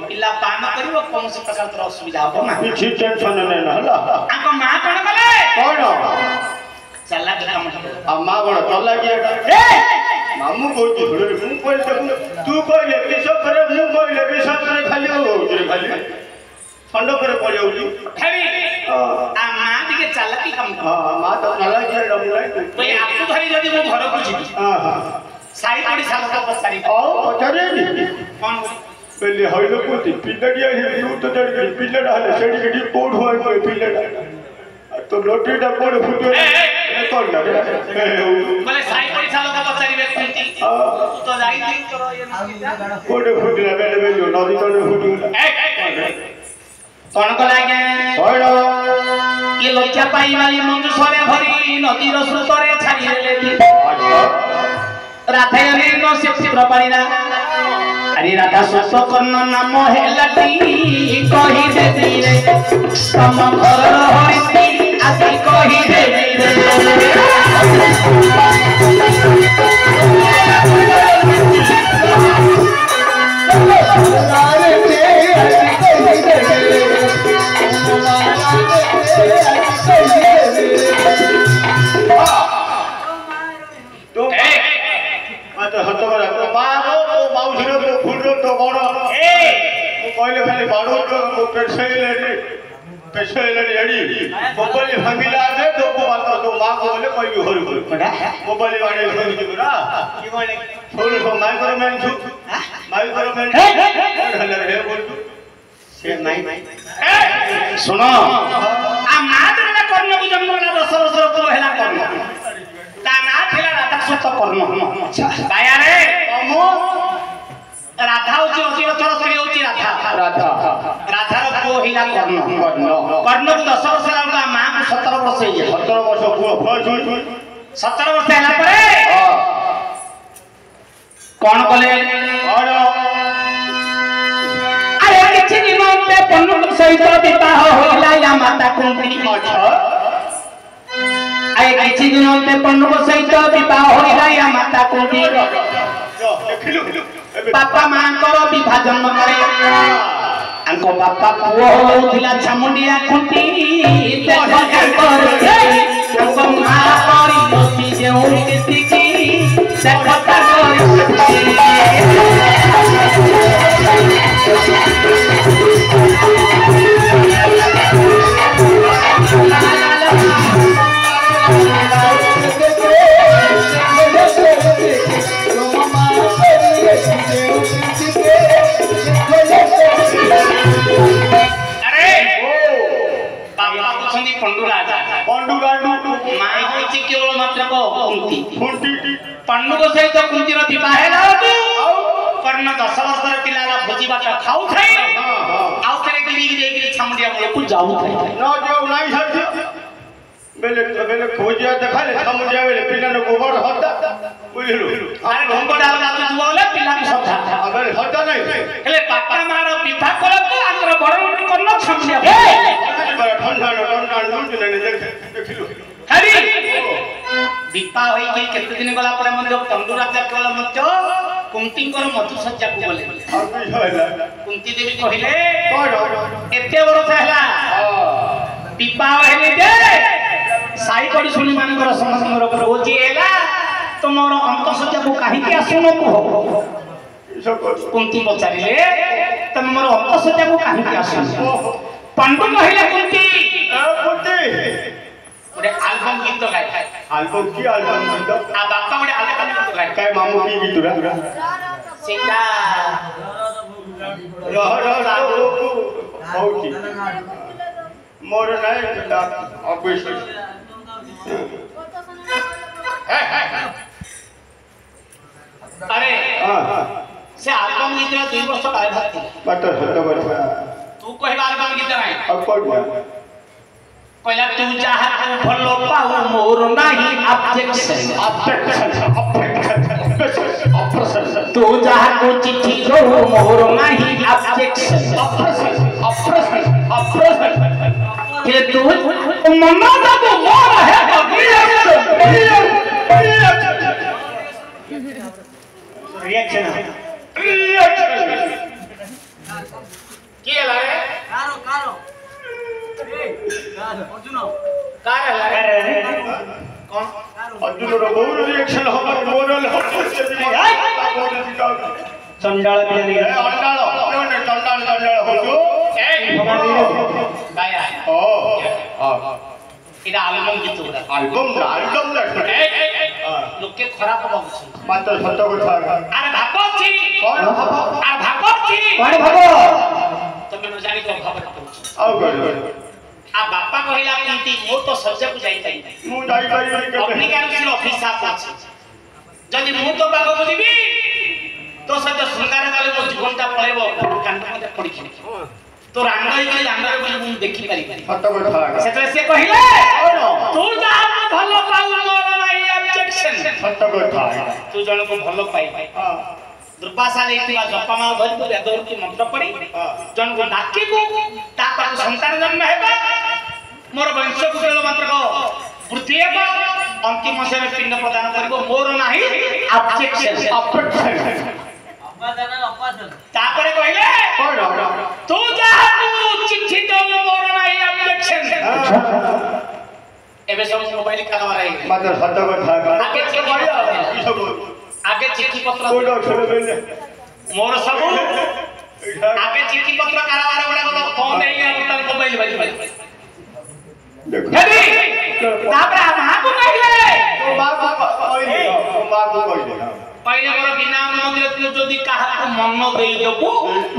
ପିଲା ପାନ କରିବ କୌଣସି ପ୍ରକାର ଅସୁବିଧା ହବ ନା କିଛି ଟେନସନ ନାହିଁ ହେଲା ତାଙ୍କ ମା କଣ କଲେ କଣ ଚାଲାକି କାମ ଆଉ ମା କଣ ଚାଲାକି ମାମୁ କହୁଛି ମୁଁ କହିଲେ ତୁ କହିଲେ ବିଷୟରେ ମୁଁ କହିଲେ ବିଷୟରେ ଖାଲି ଖାଲି ଖଣ୍ଡ ପରେ ପଳେଇଯାଉଛି ମା ଟିକେ ଚାଲାକି କାମ ମା ତ ଚାଲାକି ଆକୁ ଧରି ଯଦି ମୁଁ ଘରକୁ ଯିବି ସାଇ ପଡ଼ିଶା ଲୋକ ପଚାରିବ ପଚାରେନି କଣ ବେଲେ ହଇଲ କହୁଛି ପିଲାଟି ତ ପିଲାଟା ହେଲେ ସେଠି କୋଉଠୁ ଆଣିବ ପିଲାଟା तो लोटीटा कोड फुटियो कोड ना बोले साई परीक्षा लोग पचारिबे कुंती तो जाई थी तोर ये कोड फुटिला बेले बेले नदी तले फुटिला कोन कला के होइलो ये लज्जा पाई वाली मंजू सरे भरी नदी रो सुतरे छाड़ी देले अच्छा राधे नो से चित्र पारिना अरे राधा सुत कर्ण नाम हेलाटी कहि दे रे तम घर होइती आसी कहि दे रे कहले खाली बाड़ो तो पेशेले रेडी मोबाइल भांगिला दे तो को बात तो मां को बोले कोई भी होरी मोबाइल बाड़े होई दिबरा की बोले छोरे को माइक्रोमैन छु माइक्रोमैन हले रे बोल से नहीं सुनो आ मादरे कर्ण को जन्म ना 10 वर्ष तो हेला कर्ण ता ना थिला राधा सुत कर्ण अच्छा बाया रे अमो राधा होची अतिरथर स्त्री होची राधार पुओ हिला कर्ण कर्ण को 10 वर्ष लागला मां को 17 वर्ष हे 17 वर्ष पुओ 17 वर्ष हैला परे कोन कले अरे किछि दिन पे पन्नु सहित विवाह होला या माता कुंती अच्छा आए किछि दिन ते पन्नु सहित विवाह होला या माता कुंती देखिलु बापा मां को विभाजन करे अंको बापा पुओ होथिला छमुंडिया कुंती देखो कर अंको मां करी मोती जेउ किसी की देखो पन्नु को सहित कुंती रो विवाह ହେଲା कर्ण 10 वर्षर पिलाला भोजी भात खाऊ थाई आउ करे गिरी गिरी छामुंडिया को जाऊ थाई न जो नाही छथि बेले खोजिया देखाले छामुंडिया बेले पिला न गोबर हता बुझलु अरे ढोंग डाल तू बोले पिला की सथा अबे हता नहीं हेले पापा मार विवाह करत आंतर बड़ कर्ण छामुंडिया ठंडा लुट ने देखिलु हरि विवाह होई के केते दिन गला परे मध्य पंडु राजा कल मध्य कुंती कर मधु सज्जा को बोले कुंती देवी कहिले एते वर्ष हैला विवाह हेले जे साई पड़ी सुनी मानकर समसंगर रोजी हैला तमरो अंत सज्जा को काहे के आसुनो को कुंती पचारिले तम मोर अंत सज्जा को काहे के आसुनो पंडु कहिले कुंती गोटे आल्बम गीत गाय आल्बम की आल्बम गीत आ बापा गोटे आल्बम गीत गाय काय मामू की गीत रा सीता बहुती मोर नाही बेटा ऑफिस अरे हां से आल्बम गीत 2 वर्ष काय भाती बटर हत बटर तू कहबा आल्बम गीत नाही अब कोड कहला तू चाह तू भलो पाऊ मोर नाही ऑब्जेक्शन तू चाह को चिट्ठी दो मोर नाही ऑब्जेक्शन के तू मम्मा का तो मोर है रिएक्शन के लारे कारो अर्जुन कार है कौन अर्जुन रो बहुत रिएक्शन हमर मोरल चंडाल बियानी अंडाल ने चंडाल हो जो ए भगवान गाया ओ हां इदा आल्बम गीत उड़ा आल्बम लोग के खराब बाबू मात्र सत्य कथा अरे भागवत जी कौन भागवत अरे भागवत जी कौन भागवत तुम न जानी को भागवत आओ कर आ बापा कहिला कुंती मो तो सज्जा को जाई ताई मु जाई पारी अपनी के अनुसार ऑफिस साफ अछि जदी मु तो बागो बुझिबी तो सज्जा सुंदर काले मो जीवनटा पळेबो कांटा मते पड़ी खि तो रांगाई के रांगाई बोली मु देखि पारी सत्य कथा सेतले से कहिले तू जा भलो पाऊ मोर नाही ऑब्जेक्शन सत्य कथा तू जण को भलो पाई हां दुर्वासा लेतिला जपमा धरि तो वेदर की मंत्र पड़ी जन को डाकी को ता पर संतान जन्म हेबा मोर वंश कुशल मंत्र को वृद्धि हेबा अंतिम से पिंड प्रदान करबो मोर नाही ऑब्जेक्शन अपादन तापरे कहिले कौन तू जा तू चिट्ठी दो मोर नाही ऑब्जेक्शन एबे सब मोबाइल काला रही मात्र सत्य कथा आगे चिट्ठी आगे चिट्ठी पत्र कोडो छोड़ देले मोर सब आगे चिट्ठी पत्र कारावार गुडा फोन नहीं है तन मोबाइल बाजी देखो हेबी तापरा मां को कहिले तो मां को कहिले पहिले मोर बिना मंदिर तू जदी काहा को मन देई दबु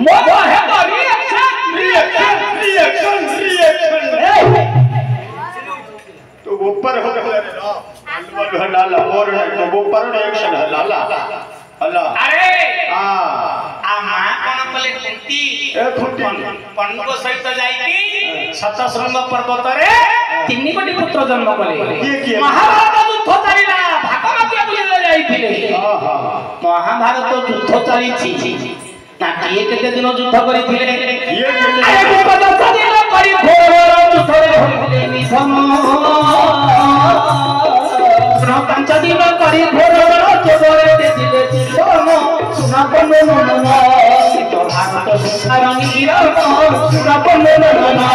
मो है रिएक्शन तो ऊपर हो गया लाला और तो ऊपर रिएक्शन है लाला अल्लाह अरे हां आ मां कोन कले कुंती ए खुंती पन्नु को सहित जाई की सतशृंग पर्वत रे तीन कोटी पुत्र जन्म कले महाभारत युद्ध चलिला भागवत बुझले जाईथिले हां हां महाभारत युद्ध चली छी ना किए केते दिन युद्ध करिथिले ये सारी भोर चोरे दिले जीवन सुना बने नना तो भारत संसार नीरव सुना बने नना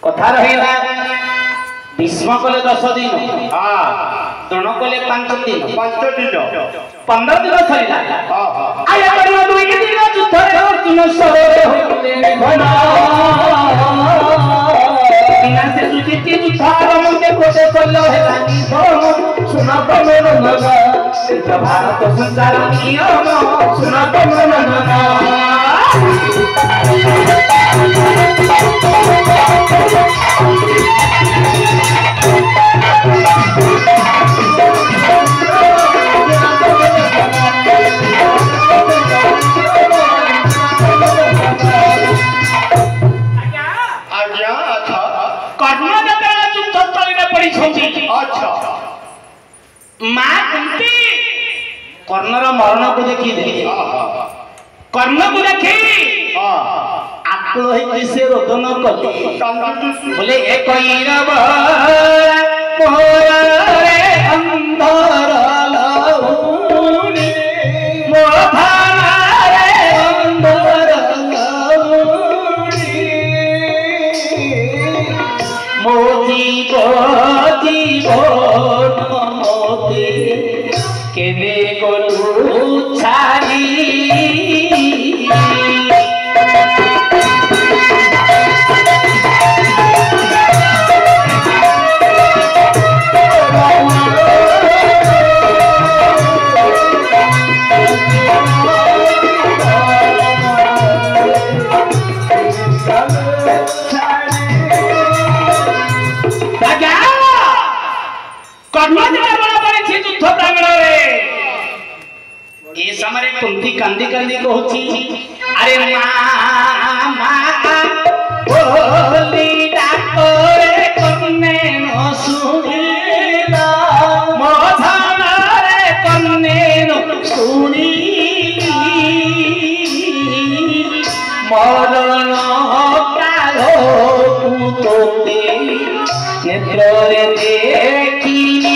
कथा रहा भीष्म कले 10 दिन द्रोण कले 5 दिन 15 दिन सरिला आया करियो 2 दिन युद्ध अर्जुन सरोरे होले भना बिना से जुति युद्ध आरंभ के कोसे चलो हेलानी सुना बमन नगा भारत संसार नियम सुना बमन नगा कर्णर मरण को देखी कर्ण को देखी आकुल से रोदन कले बोले एक अंधर केवे गलु छाड़ी कुंती कांदी कांदी कहूची अरे मामा बोली डाकोरे कन्ने न सुनिला मधाना रे कन्ने न सुनिली मरण कालो पुतोते नेत्रे देखिली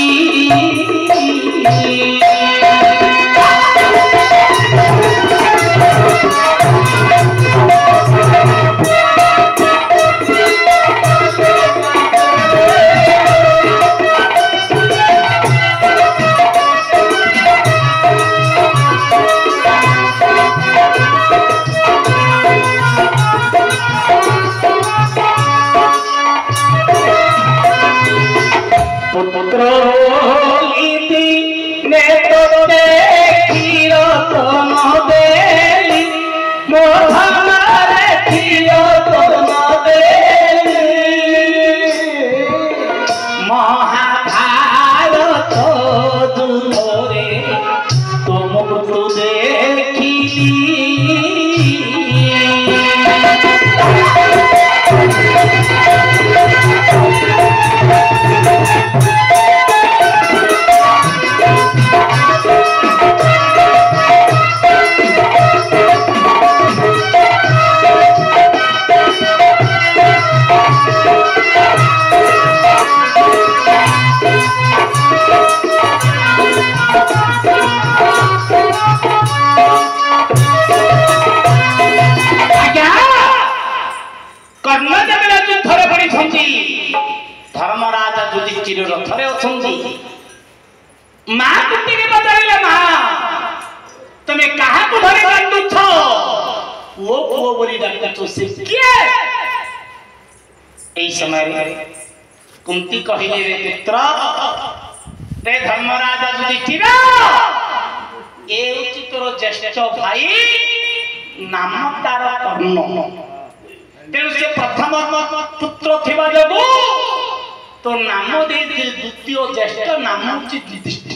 धर्मराज युधिष्ठिर रथरे अछंती मां कुंती के बचाइले मां तमे काहा को धरि काटुछ वो बोली डाकतो से के एई समय रे कुंती कहिले रे पुत्र रे धर्मराज युधिष्ठिर ए उचित तोर ज्येष्ठ भाई नाम तार कर्ण तेणु से प्रथम पुत्र थिबा जगु तो नाम दे द्वितीय ज्येष्ठ नाम होची युधिष्ठिर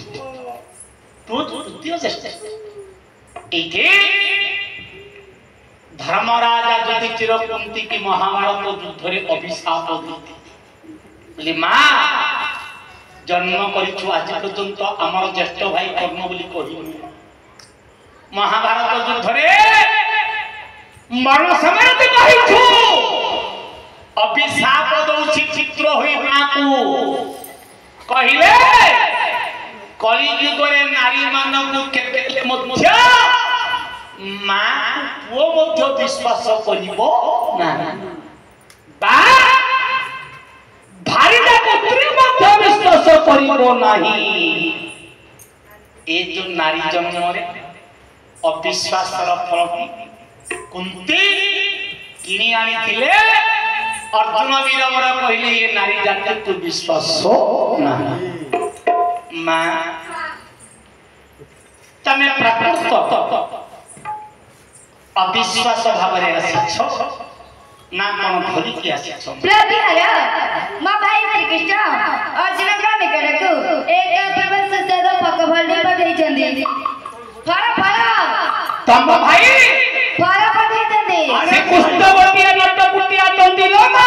तो द्वितीय ज्येष्ठ एके धर्मराजा युधिष्ठिर कुंती की महाभारत युद्ध रे अभिशाप देते माँ जन्म करिछु आज पर्यंत आमर ज्येष्ठ भाई कर्ण बोली कहिनु महाभारत युद्ध रे मरण समय ते कहिछु अभिशाप दउछि चित्र होई माकू कहिले कली युग रे नारी मानकु केते मध्य मां पुओ मध्य विश्वास करिवो ना बा भारीदा पुत्री मध्य विश्वास करिवो नाही ए जो नारी जन्म रे अविश्वास फल कुंती किनी आनी थिले अर्जुन वीरवर कहले ये नारी जाति तू विश्वास ना मां तमे प्रकृत अविश्वास भावरे आसीछ ना कोन धरि की आसीछ प्रतिहार मा भाई श्री कृष्ण अर्जुन का निकटकु एक प्रवेश से पक भल्डी पठै चंदी फर फर तम भाई फर पठै चंदी अरे कुष्ठवतिया नटपुटिया चंदी लो मा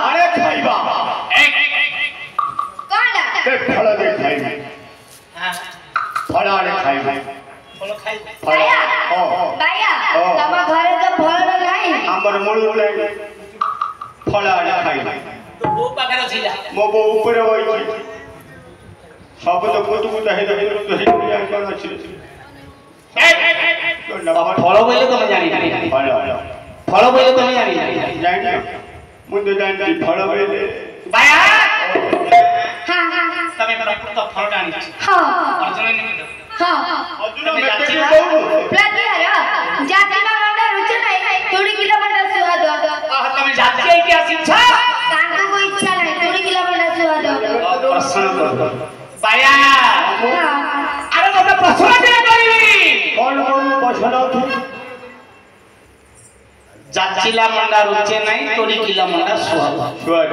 अरे खाइबा कोनला ते फल दे खाइबे हां फल आने खाइबे फल खाइ भाया भाया तम घरे तो फल नाही हमर मुळु ले फल आने खाइबे तो वो पाखर छिला मो बो ऊपर होई सब तो कुतु कुतु हे तो हे या कोन अछि फल बोले तुम जानी फल बोले तुम जानी जानी मुंडे जानी फल बोले बाया हां हां तमे प्रकृत फल जानी हां अर्जुन ने हां अर्जुन मेटे के कहू प्रतिहार जाति मा मंडा रुचि नाही थोड़ी किलोमीटर सुहाद तमे जाति है क्या शिक्षा तांको को इच्छा नाही थोड़ी किलोमीटर सुहाद प्रश्न कर बाया हां अरे मते प्रश्न दे करी कौन कौन प्रश्न थी जाचिला मंडा रुचे नाही तोड़ी किला मंडा सुहाद सुहाद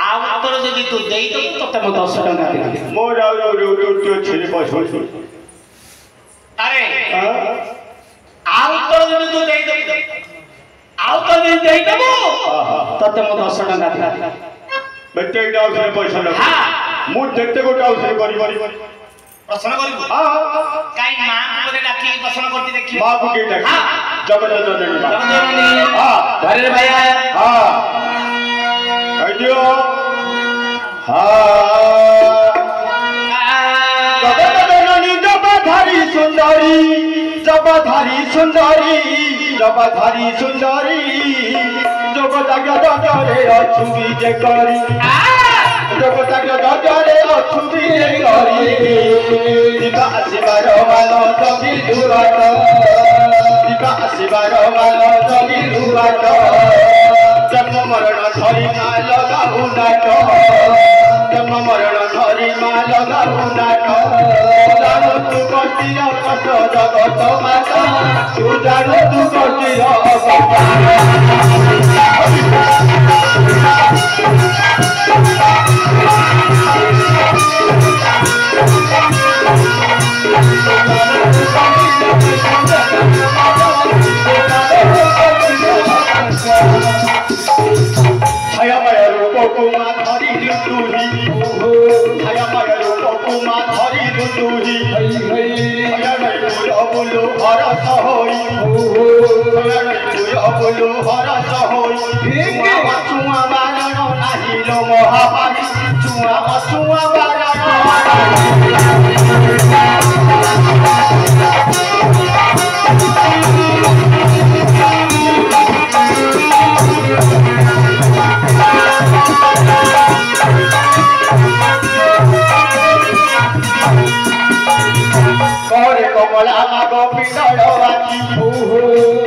आ उत्तर जदि तू देई तो तते म 10 टका दे मोर आउ रो छेले बसो अरे हां आ उत्तर जदि तू देई दे आ उत्तर जदि देई देबो तते म 10 टका दे बेटे डाउ से पैसा लग हां मु देखते को डाउ से करी प्रश्न करिबो हां काई मां को डाकी प्रश्न करती देखि मां को के डाकी जगत जननी मां जगत जननी हां घरे रे भैया हां कह दियो हां जगत जननी जबाधारी सुंदरी जगत जगरे अछुबी जे करी जगत जगरे अछुबी जे करी दिबा आसीबार मानो जगी दुराट दिबा आसीबार मानो जगी दुराट जन्म मरण धरी मा लगाऊ नाट जन्म मरण धरी मा लगाऊ नाट जानो तू कटिया कट जगत माता तू जानो तू कटिया छाया माया रूप को मा धरी लुटुही छाया माया रूप को मा धरी लुटुही छाया नहीं पूरा बोलो हरस होई छाया नहीं पूरा बोलो हरस होई चुआ बारण नाही लो महापारी चुआ बारण कहरे कमला माग पिंडल आखि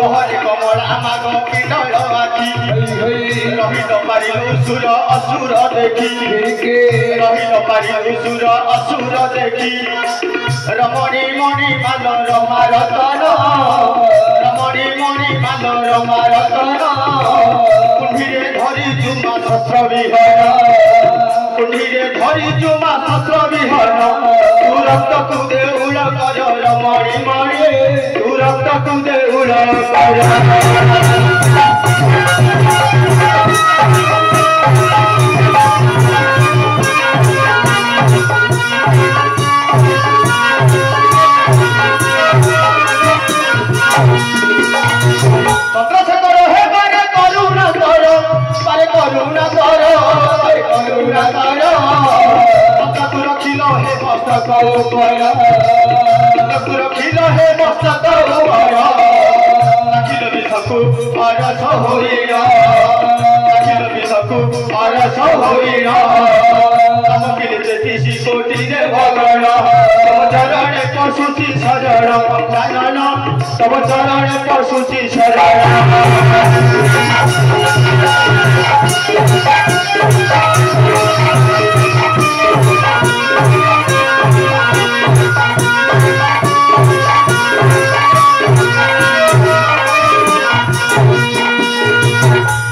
कहरे कमला माग पिंडल आखि रही न पारिलु सुर असुर देखि रही न पारिलु सुर असुर देखि रमणी मणि माल रमार तन रमणी मणि माल रमार तन कुंभिरे धरि जुमा शस्त्र विहर कुंडीरे धरी जुमा शस्त्र विहरण तू रक्त तू देउल कर रमणी मणि तू रक्त तू देउल कर चंद्रशेखर हे बारे करुणा कर बारे करुणा कर बारे करुणा कर तू रखिल हे मस्तक ऊपर तू रखिल हे मस्तक ऊपर रखिल विषकु अरस होइरा रखिल विषकु अरस होइरा तमकिल तेतीसी कोटि रे भगवान तम चरण पशुति शरण चरण तम चरण पशुति शरण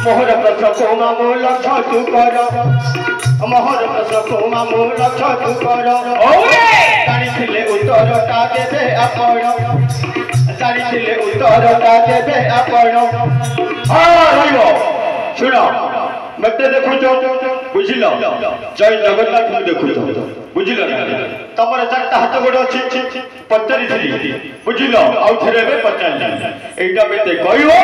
मोहर प्रश्न कोमा मूल छतु कर मोहर प्रश्न कोमा मूल छतु कर जानिथिले उत्तरटा देबे आपण जानिथिले उत्तरटा देबे आपण रहिबो सुन मते देखुछ बुझिल जय जगन्नाथ को देखुछ बुझिल तमर चारटा हाथ गोड़ अछि पचारि थी बुझिल आउ थेरे बे पचारि एटा मते कहियो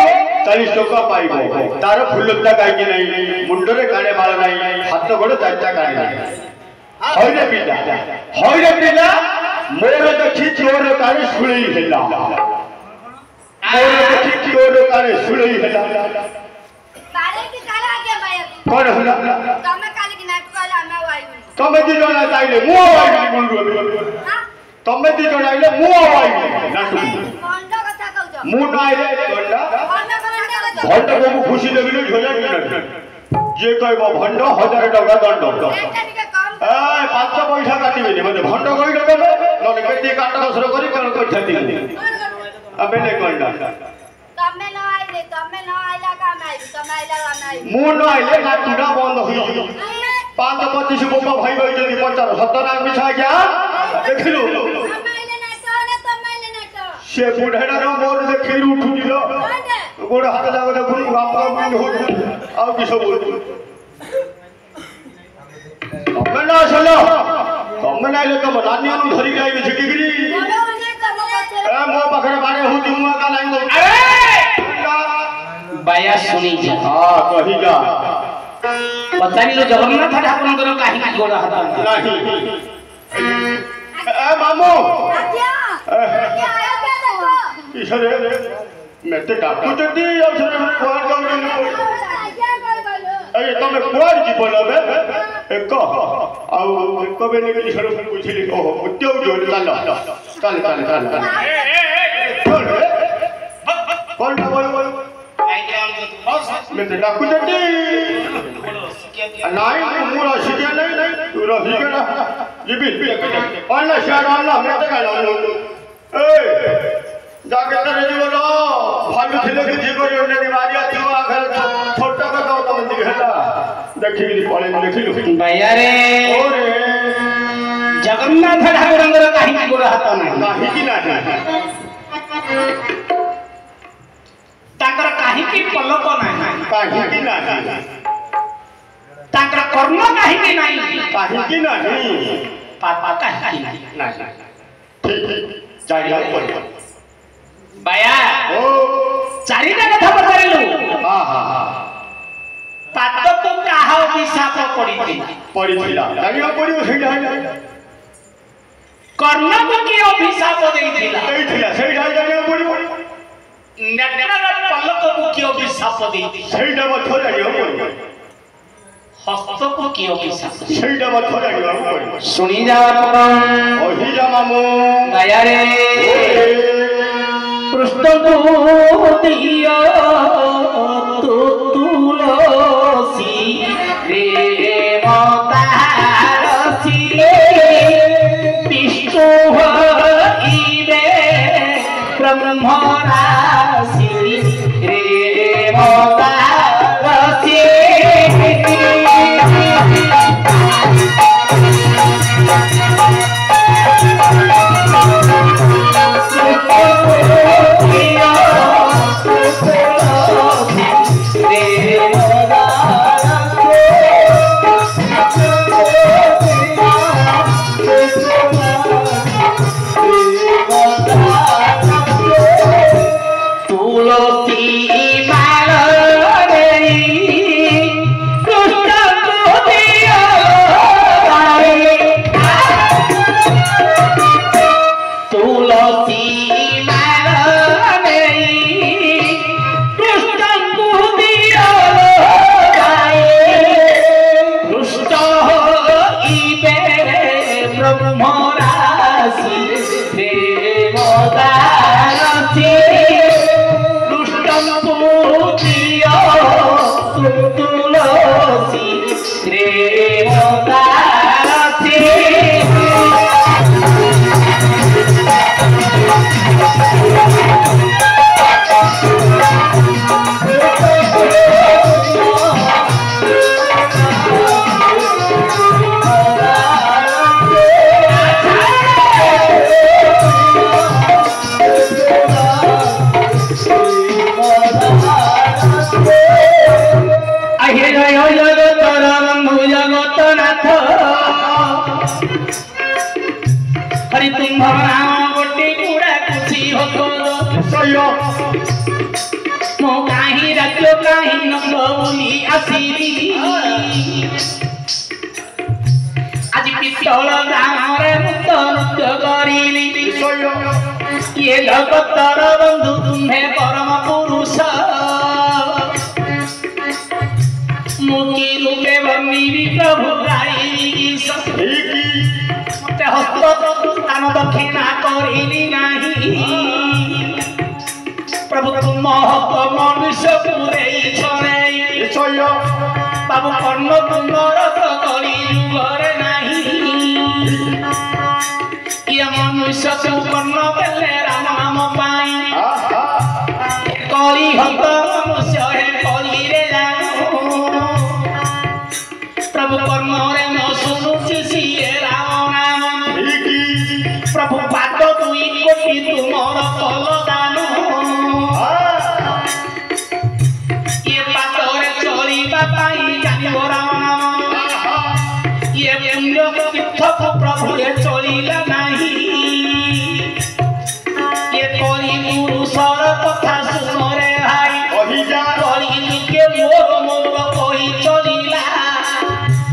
40 टका पाइबो तार फुलता काई नहीं मुंडरे काणे माल नहीं हाथ गोड़ चारटा काणे होइरे पिला मोर देखि चोर काणे सुळई हेला मोर देखि चोर काणे सुळई हेला बारे की काला आगे भाई कोन होला तमे काले की नाटक वाला हमें वाई तमे दी जणा ताइले मु वाई बोलु हां तमे दी जणा आइले मु वाई नाटक भंड कथा कहउछ मु नाइले गंडा भंड को खुशी देबिले झोला जे कहबो भंड 1000 टका दंड ए 500 पैसा काटिबेनी मते भंड कइले देबे नले केती काट दसर करी कोन कइछती अबे ने गंडा तमे न आइला का मैं तमे आइला का मैं मु न आइले नाटुडा बंद होई 525 बोपा भाई भाई जदी 50 70 मिछा क्या देखिलु से बुढ़ेड़ा रो मोर देखि उठु दिलो गोड़ हाथ जागो देखु बाप बाप हो आ कि सब बोल तमे ना चलो तमे ना ले तम नानी नु धरि जाई छिकिगिरी ए मो पाखरे बारे हु तुम का लाइन दो अरे बाया सुनी जा हां कहि जा पचारिलो जगन्नाथ ठाकुरଙ୍କର काहे गोड़ हाथ नहीं ए मामू क्या आया क्या देखो किसरे मेते डाकू जदी औसरे कोन कोन ए तमे कोन जी बोलबे एक आउ एक बेने के छड़ बुझिली ओहो उद्योग जो चल कोन बोल मेते डाकू जदी नहीं मुरा सिया नहीं तू रही गना जीबी वाला शहर वाला मेते का लानो ए जाके तेरे जीवनो भालू थिले कि जीवन ने निवारिया थियो आखर छोटा का तो मंदी हेला देखिली पळे देखिलु भैया रे ओरे जगन्नाथ ठाकुरଙ୍କର काहे गोड़ हाथ नाही नाही कि नाही ताकर काहे की पलक नाही काहे कि नाही ताकर कर्म काहे की नाही काहे कि नाही पापा काहे की नाही नाही ठीक जाइला पड़े भैया ओ चारिटा कथा पचारिलु हां हां पात को काहा अभिशाप पड़िथिला जानिया पड़ियो सेटा कर्ण को की अभिशाप देइथिला सेटा जानिया पड़ियो नेत्रर पलक को की अभिशाप देइथिला सेटा मत जानिया पड़ियो हस्त को की अभिशाप सेटा मत जानिया पड़ियो सुनी जा ओही जा मामू दया रे पृष्ठ को दिया तो तुलसी रे मतारसी विष्णु हईबे ब्रह्म राशि रे मतारसी मो काहि राज्य काहि न बोली आसीली आज पितल दामरे मुक्त नृत्य करिली ये जगतर बंधु तुम्हें परम पुरुष मुक्ति रूपे वर्णिली प्रभु गाई मते हस्त दान दक्षिणा करिली नाही प्रभु तुम मनुष्य पुरे छड़े बाबू कर्ण तुमर तो करी युगरे नाही ये मनुष्य तू कर्ण बेले राम नाम पाई कली हत मनुष्य है कली रे प्रभु कर्ण रे न सुनुची सिए राम नाम प्रभु पाद दुई कोटि तुमर कल दान ये पादरे चलिबा पाई जानिबो राम नाम ये पुण्य तीर्थ प्रभु ये चलिला नाही ये कली पुरुषर कथा सुन रे भाई कली के मोर मोर कही चलिला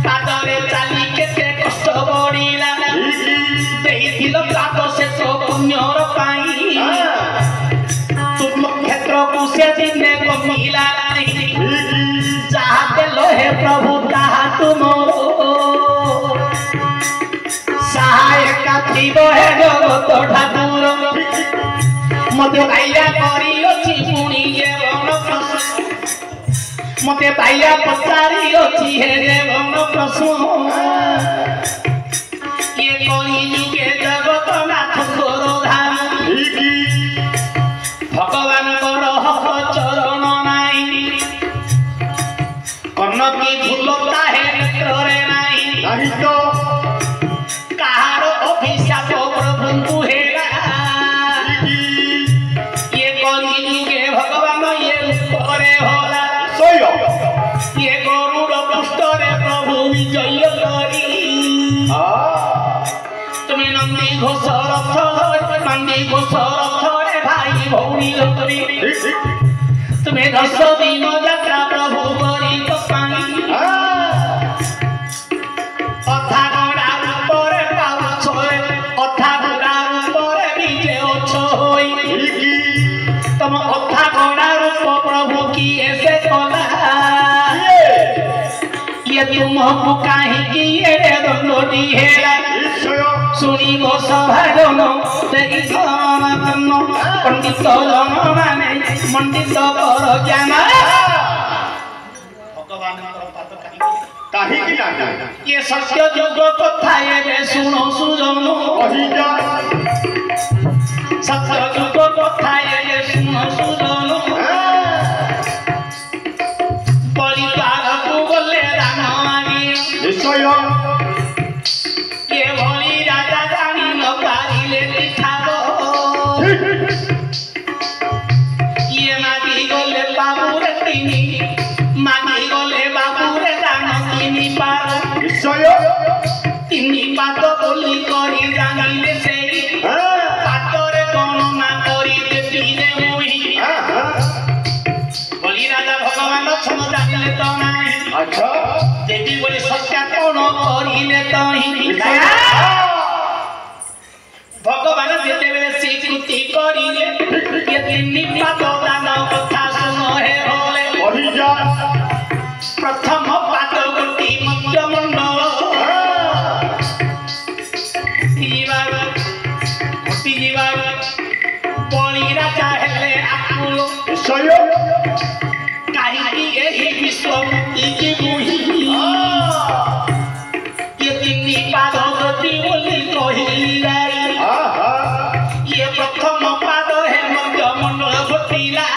पादरे चाली केते कष्ट बढिला देइथिल पाद से तो पुण्यर पाई तुम क्षेत्र को से दिने कमिला नहीं जहाँ देलो हे प्रभु ताहा तुमरो सहायक थीब हे जगत ठाकुर मते बाइया करी अछि पुणी जीवन प्रश्न मते बाइया पचारी अछि हे जीवन प्रश्न ये कली के जगत नाथ करो धाम भगवान हक चरण नाई कर्ण की भूलता है नेत्रे नाई तो कहार अभिशाप प्रभु हेला ये कली के भगवान ये ऊपरे होला ये गरुड़ पुष्टरे प्रभु विजय करी तुम्हें नंदी घोष रथ नंदी घोष रथ रे भाई भौणी लकरी तुम्हें 10 दिन यात्रा प्रभु करी तो पाई अथा गड़ा ऊपर पाऊ छोए अथा गड़ा ऊपर बीजे ओछो होई तुम अथा गड़ा रूप प्रभु की ऐसे कला ये तुम काहे की ये दंडोटी हेला सुनी गो सभाजन तेरी धन पंडित जन माने मंडित कर ज्ञान भगवान काहे की ना ये सत्य जोग कथा ये सुनो सुजन सत्य जोग कथा ये सुनो सुजन परिवार को गले दान मागी निश्चय ये भली राजा जानी न पारिले दिखाबो ये मागी गले बाबू रे तिनी मागी गले बाबू रे दान तिनी पारो निश्चय तिनी पाद बोली करी जानिले सेई पादरे गणना करी देतिले मुही भली राजा भगवान छम जानिले तो नाही अच्छा देवी बोले सत्यापन करिले तही भगवान जेते बेले स्वीकृति करिले ये तिनी पाद दान कथा सुन हे होले प्रथम पाद गुटी मध्य मंडल जीवा बड़ी राजा हेले आकुल निश्चय काहे एही विश्व की मुही ये तिनी पाद गति बोली कहिला ये प्रथम पाद है मध्य मंडल घटिला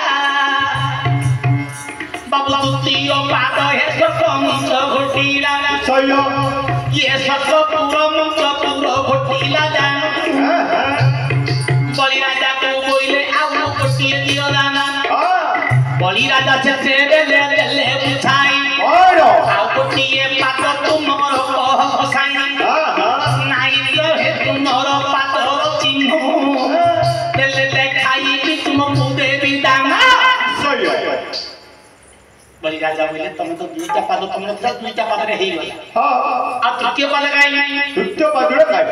बाबू द्वितीय पाद है सतमंच घटिला ये सतपुर मंच पूरा घटिला जान बलि राजा को बोले आउ गोटिए दियो दाना बलि राजा से देले देले बुझाई आउ गोटिए पात तुमर कह साई नाई हे तुमर पातर चिन्ह देले देखाई कि तुम बलि राजा बोले तुम तो दुईटा पाद तुम दुईटा पाद रे हेई गला हां आ तृतीय पाद काई नहीं तृतीय पाद रे काय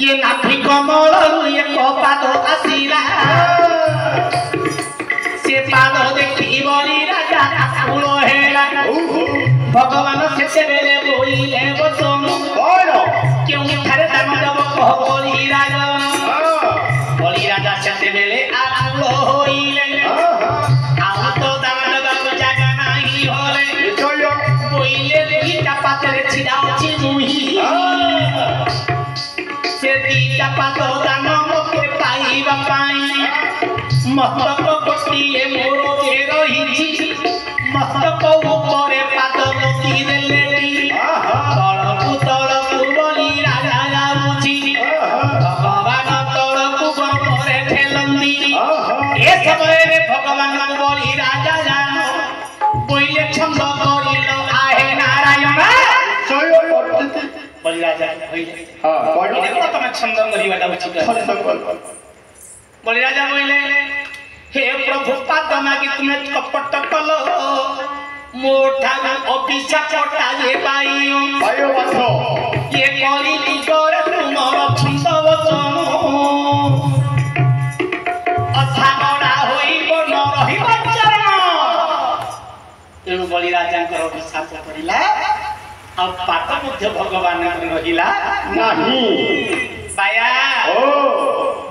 ये नाभि कमल एक पाद आसीला से पाद देखि बलि राजा आकुल हेला भगवान से बेले बोइले बचन कोन क्यों थारे दान देव कह बलि राजा से बेले आकुल होइले आ तो दान देव जागा नाही होले जय बोइले दुईटा पातरे छिड़ा अछि मुही से दुईटा पात दान मते पाइबा पाई मस्तक गोटिए मोर जे रहिछि मस्तक ऊपरे पाद मोती देले तळकु बलि राजा जाउछि भगवान तळकु गमरे ठेलंदी ए समय रे भगवान बलि राजा जानो बोइले छंद करिलो आहे नारायण जय बलि राजा होइले हां कोन देखो तमे छंद करिवाटा उचित बलि राजा बोले हे प्रभु पाद मागी तुम्हें कपट कलो मोठा अभिशाप टाले पाइयो भाइयो बाथो ये करी दिगरे तुमर छंद वचन अथा गड़ा होइबो न रहिबो चरण तेणु बलि राजांकर अभिशाप पड़िला आ पाद मध्य भगवान रहिला नाही बाया ओ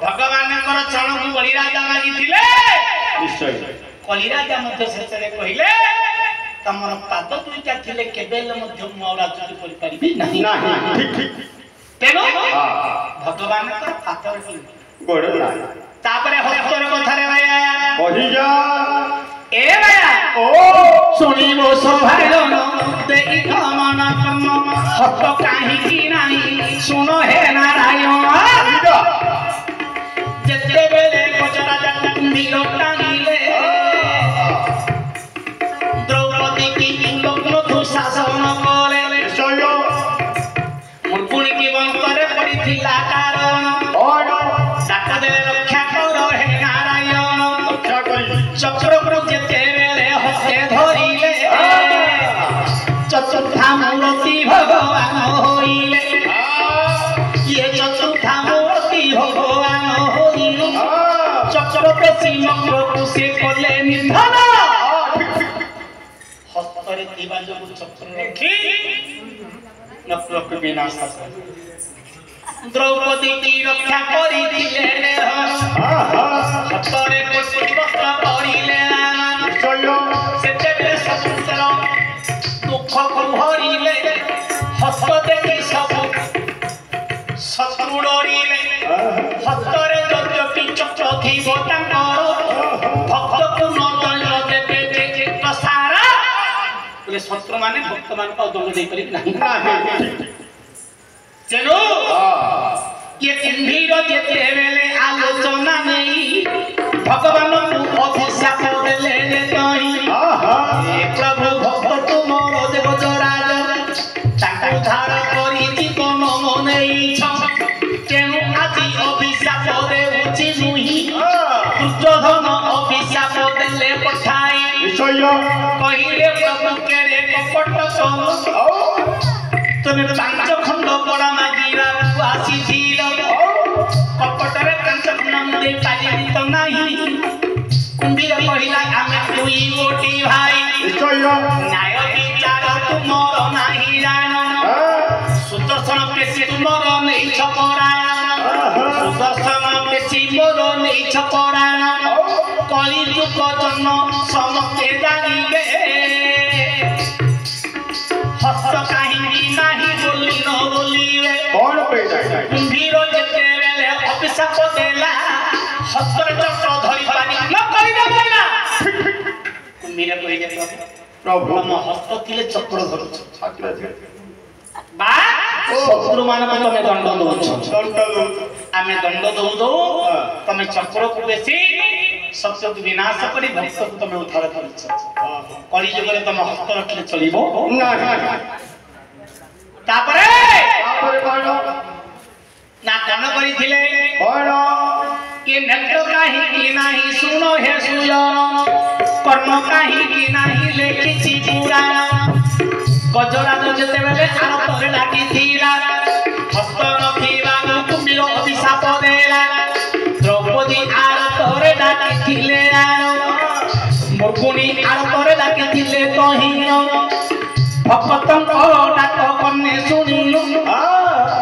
भगवानଙ୍କର ଚରଣକୁ ବଳି ରାଜା ମାଗିଥିଲେ निश्चय କଳି ରାଜା ମଧ୍ୟ ଶେଷରେ କହିଲେ ତମର ପାଦ ଦୁଇଟା ଥିଲେ କେବେ ହେଲେ ମଧ୍ୟ ମୁଁ ଆଉ ରାଜୁତି କରିପାରିବି ନାହିଁ नाही ठीक ठीक ତେଣୁ हां ଭଗବାନଙ୍କର ପାଦର ଥିଲେ गोड़ नाही ତାପରେ ହସ୍ତର କଥାରେ ଭାଇଆ कहि जा ଏ ଭାଇଆ ओ ଶୁଣିବ ସଭାରଣ ଦେଇ ମନ ତମ ହସ୍ତ କାହିଁକି ନାହିଁ ଶୁଣ ହେ ନାରାୟଣ जा ଯେତେବେଳେ ଗଜରାଜା କୁମ୍ଭୀର ଟାଣିଲେ ଦ୍ରୌପଦୀ କି ଲଗ୍ନ ଦୁଃଶାସନ କଲେ निश्चय ମୁର୍ଗୁଣିକି ବଂଶରେ ପଡ଼ିଥିଲା କାରଣ और ଡାକ ଦେଲେ ରକ୍ଷା କର ହେ ନାରାୟଣ रक्षा करी ଚକ୍ରକୁ ଯେତେବେଳେ ହସ୍ତେ ଧରିଲେ ଚତୁର୍ଥା ମୂର୍ତ୍ତି ଭଗବାନ ହୋଇଲେ ଇଏ ଚତୁର୍ଥା ମୂର୍ତ୍ତି ଭଗବାନ ହୋଇଲେ ଚକ୍ର ପେଶୀ ନକ୍ରକୁ ସେ କଲେ ନିଧନ ହସ୍ତରେ ଥିବା ଯୋଗୁଁ ଚକ୍ର ରଖି ନକ୍ରକୁ ବିନାଶ କଲେ ଦ୍ରୌପଦୀ କି ରକ୍ଷା କରିଥିଲେ ହସ୍ତରେ କୋଟି ବସ୍ତ୍ର କରିଲେ निश्चय ସେତେବେଳେ ଶତ୍ରୁର ଦୁଃଖକୁ ହରିଲେ ହସ୍ତ ଦେଖି ସବୁ ଶତ୍ରୁ ଡରିଲେ ହସ୍ତରେ ଯଦ୍ୟପି ଚକ୍ର ଥିବ ତାଙ୍କର ଭକ୍ତକୁ ନ ଦଣ୍ଡ ଦେବେ ଯେ ପ୍ରସାର ବୋଲେ ଶତ୍ରୁମାନେ ଭକ୍ତମାନଙ୍କୁ ଆଉ ଦଣ୍ଡ ଦେଇପାରିବେ ନାହିଁ ତେଣୁ ये कुंभीर जेतेबेले आलोचना नहीं भगवानଙ୍କୁ ଅଭିଶାପ ଦେଲେ ଯେ କହି हे प्रभु भक्त तुमର ଦେବଜରାଜ ତାଙ୍କୁ ଧାର କରି ଜୀବନ ମନେଇଛ ତେଣୁ ଆଜି ଅଭିଶାପ ଦେଉଛି ମୁହିଁ ଦୁର୍ଯ୍ୟୋଧନ ଅଭିଶାପ ଦେଲେ ପଠାଇ निश्चय କହିଲେ ପ୍ରଭୁ କେରେ କପଟ তুমি ପାଞ୍ଚ ଖଣ୍ଡ ବଡ ମାଗିବାକୁ ଆସିଥିଲ କପଟରେ ପାଞ୍ଚ ଖଣ୍ଡ ମୁଁ ଦେଇପାରିବି ତ ନାହିଁ କୁମ୍ଭୀର କହିଲା ଆମେ ଦୁଇ ଗୋଟି ଭାଇ निश्चय ନ୍ୟାୟ ବିଚାର ତୁମର ନାହିଁ ଜାଣ ସୁଦର୍ଶନ ପେଶୀ ତୁମର ନେଇଛ ପରାୟଣ ସୁଦର୍ଶନ ପେଶୀ ମୋର ନେଇଛ ପରାୟଣ କଳି ଯୁଗ ଜନ୍ମ ସମସ୍ତେ ଜାଣିବେ हस्त काहिंगी नाही बोली न बोलिवे कौन पैदा कुंभीर जेतेबेले अभिशाप देला हस्तर चक्र धरि पानी न करिबे बोला कुंभीर कहि जे प्रभु हम हस्त थिले चक्र धरुछ छात्र बा शत्रु मानक तमे दंड दउछ दंड आमे दंड दउ दउ तमे चक्र को बेसी सत्य विनाश करी भक्त को तमे उद्धार करिछ कली जुगरे तमे हस्त रखले चलिबो ना तापरे कौन ना कौन करिथिले कौन ये नेत्र काहे की नाही सुनो हे सुजन କର୍ଣ୍ଣ କାହିଁକି ନାହିଁ ଲେଖିଛି ପୁରାଣ ଗଜରାଜ ଯେତେବେଳେ ଆରତରେ ଲାଗିଥିଲା ହସ୍ତ ନଥିବାରୁ କୁମ୍ଭୀର ଅଭିଶାପ ଦେଲା ଦ୍ରୌପଦୀ ଆରତରେ ଡାକିଥିଲେ ମୁର୍ଗୁଣୀ ଆରତରେ ଡାକିଥିଲେ ତହିଁର ଭକ୍ତଙ୍କ ଡାକ କର୍ଣ୍ଣେ ଶୁଣିଲୁ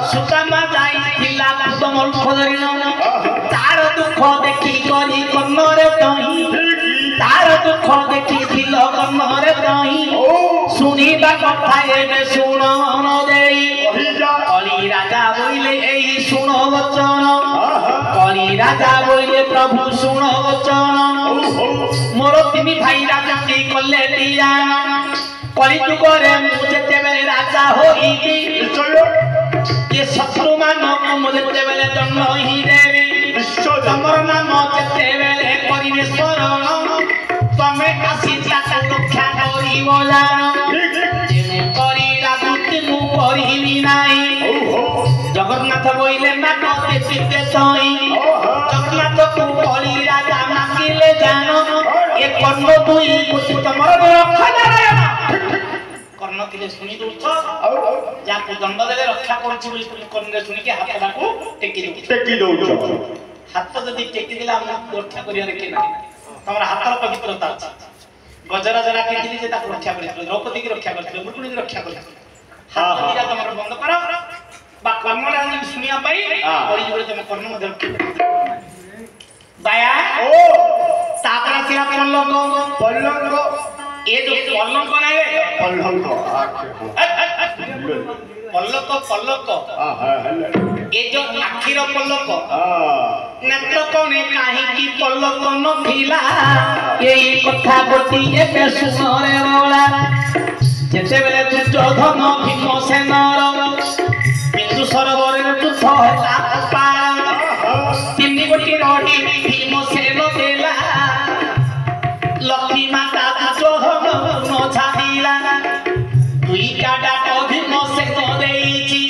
ସୁଦାମା ଯାଇଥିଲା କୁଦମଲ୍କ ଧରିଲ ତାର ଦୁଃଖ ଦେଖି କରି କର୍ଣ୍ଣରେ ତହିଁ ତାର ଦୁଃଖ ଦେଖିଥିଲ କର୍ଣ୍ଣରେ ତହିଁ ଶୁଣିବା କଥା ଏବେ ଶୁଣ ମନ ଦେଇ କଳି ରାଜା ବୋଇଲେ ଏହି ଶୁଣ ବଚନ କଳି ରାଜା ବୋଇଲେ ପ୍ରଭୁ ଶୁଣ ବଚନ ମୋର ତିନି ଭାଇ ରାଜା କଲେ ଦିଆନ କଳି ଯୁଗରେ ମୁଁ ଯେତେବେଳେ ରାଜା ହୋଇବି ଏ ଶତ୍ରୁ ମାନଙ୍କୁ ମୁଁ ଯେତେବେଳେ ଦଣ୍ଡ ହିଁ ଦେବି ତମର ନାମ ଯେତେବେଳେ କରିବେ ଶରଣ ତମେ ଆସି ତାକୁ ରକ୍ଷା କରିବ ଜାଣ କରି ରାଜନୀତି ମୁଁ କରିବି ନାହିଁ ଜଗନ୍ନାଥ କହିଲେ ନାମ ଦେଖିତେ ତଇଁ ଜଗନ୍ନାଥକୁ କଳି ରାଜା ମାଗିଲେ ଜାଣ ଏ କର୍ଣ୍ଣ ଦୁଇ ଗୋଟି ତମର ରକ୍ଷା ନାରାୟଣ କର୍ଣ୍ଣ ଥିଲେ ଶୁଣି ଦଉଛ ଯାହାକୁ ଦଣ୍ଡ ଦେଲେ ରକ୍ଷା କରୁଛି ବୋଲି କର୍ଣ୍ଣ ଶୁଣିକି ହାତଟାକୁ ଟେକି ଦଉଛ ହାତ ଯଦି ଟେକି ଦେଲେ ଆମକୁ ରକ୍ଷା କରିବାରେ କିଏ ନାହିଁ ତମର ହାତର ପବିତ୍ରତା ଅଛି ଗଜରାଜ ରାଖିଥିଲି ଯେ ତାକୁ ରକ୍ଷା କରିଥିଲେ ଦ୍ରୌପଦୀକି ରକ୍ଷା କରିଥିଲେ ମୁର୍ଗୁଣୀକି ରକ୍ଷା କରିଥିଲେ ହାତ ଦିଟା ତମର ବନ୍ଦ କର ବା କର୍ଣ୍ଣଟା ଯଦି ଶୁଣିବା ପାଇଁ କଳିଯୁଗରେ ତମେ କର୍ଣ୍ଣ ମଧ୍ୟ ବାୟା ତାପରେ ଆସିଲା ପଲ୍ଲଙ୍କ ଏ ଯୋଉ ପଲ୍ଲଙ୍କ ନାହିଁ ପଲ୍ଲକ ଏ ଯୋଉ ଆଖିର ପଲ୍ଲକ ନେତ୍ର କଣେ କାହିଁକି ପଲ୍ଲକ ନଥିଲା ଏଇ କଥା ଗୋଟିଏ ଶୁଣରେ ବଳା ଯେତେବେଳେ ଦୁର୍ଯ୍ୟୋଧନ ଭୀମସେନର ବିନ୍ଦୁ ସରୋବରରେ ଯୁଦ୍ଧ ହେଲା ତିନି ଗୋଟି ରଡ଼ି ଭୀମସେନ ଦେଲା ଲକ୍ଷ୍ମୀ ମାତା ଦୁର୍ଯ୍ୟୋଧନ ନ ଛାଡ଼ିଲା ଦୁଇଟା ଡାକ ଭୀମସେନ ଦେଇଛି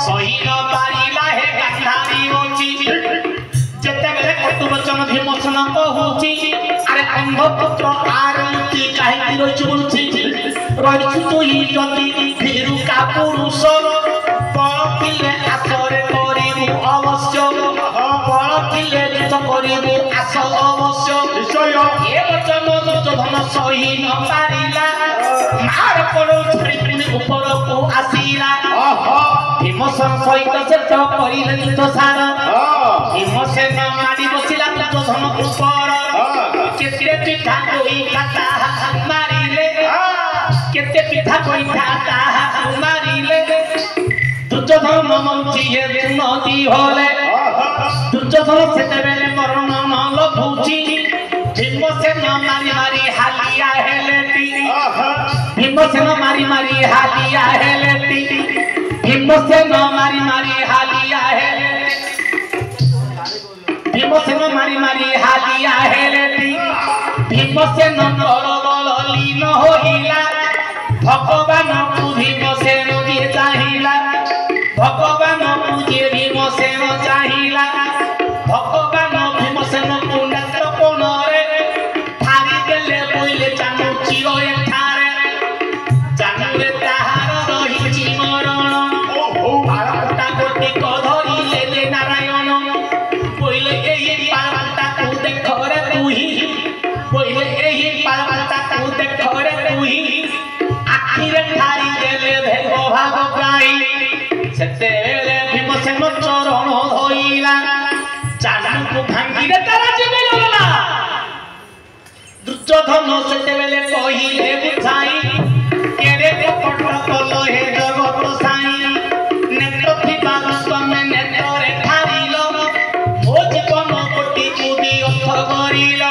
ସହି ନ ପାରିଲା ହେ ଗାନ୍ଧାରୀ ଅଛି ଯେତେବେଳେ କଟୁବଚନ ଭୀମସେନ କହୁଛି ଆରେ ଅନ୍ଧପୁତ୍ର ଆରତି କାହିଁକି ରହିଛୁ ବୁଲୁଛି ରହିଛୁ ତୁଇ ଯଦି ଭୀରୁକା ପୁରୁଷ ବଳ ଥିଲେ ଆସରେ କରିବୁ ଅବଶ୍ୟ ବଳ ଥିଲେ ଯୁଦ୍ଧ କରିବୁ ଆସ ଅବଶ୍ୟ ଏ ବଚନ ଦୁର୍ଯ୍ୟୋଧନ ସହି ନ ପାରିଲା ମାର ପଡ଼ୁ ଛାଡ଼ି ଉପରକୁ ଆସିଲା ଭୀମସେନ ସହିତ ଯୁଦ୍ଧ କରିଲେ ଯୁଦ୍ଧ ସାର ଭୀମସେନ ମାଡ଼ି ବସିଲା ଦୁର୍ଯ୍ୟୋଧନ ଉପର କେତେ ପିଠା କହିଥା ତାହା ମାରିଲେ କେତେ ପିଠା କହିଥା ତାହା ମାରିଲେ ଦୁର୍ଯ୍ୟୋଧନ ମଞ୍ଚିଏ ନଦୀ ହଲେ ଦୁର୍ଯ୍ୟୋଧନ ସେତେବେଳେ ମରଣ ନ ଲଭୁଛି ଭୀମସେନ ମାରି ମାରି ହାଲିଆ ହେଲେଟି ଭୀମସେନ ମାରି ମାରି ହାଲିଆ ହେଲେଟି ଭୀମସେନ ମାରି ମାରି ହାଲିଆ ହେଲେଟି ଭୀମସେନ ମାରି ମାରି ହାଲିଆ ହେଲେଟି ଭୀମସେନ ବଳ ଲୀନ ହୋଇଲା ଭଗବାନକୁ ଭୀମସେନ ଯିଏ ଚାହିଁଲା ଭଗବାନକୁ ଯିଏ ଭୀମସେନ ଚାହିଁଲା ଭଗବାନ ଭୀମସେନକୁ ନେତ୍ର କୋଣରେ ଠାରି ଦେଲେ ବୋଇଲେ ଜାନୁ ଚିର ଏଠାରେ ଜାନୁରେ ତାହାର ରହିଛି ମରଣ ପାଳଟା ଗୋଟିକ ଧରିଲେ ଯେ ନାରାୟଣ ବୋଇଲେ ଏହି ପାଳଟାକୁ ଦେଖରେ ତୁହି ବୋଇଲେ ଏହି ପାଳଟାକୁ ଦେଖରେ ତୁହି ଆଖିରେ ଠାରି ଦେଲେ ଭେଗ ଭାଗ ଗାଇ ସେତେବେଳେ ଭୀମସେନ ଚରଣ ଧଇଲା ଚାଲୁକୁ ଭାଙ୍ଗିଲେ ତାରା ଜୀବନ ଗଲା ଦୁର୍ଯ୍ୟୋଧନ ସେତେବେଳେ କହିଲେ ବୁଝାଇ କେଡ଼େ କପଟ କଲ ହେ ଜଗତ ସାଇ ନେତ୍ର ଥିବାରୁ ତମେ ନେତ୍ରରେ ଠାରିଲ ମୋ ଜୀବନ କୋଟିକୁ ବିଅର୍ଥ କରିଲ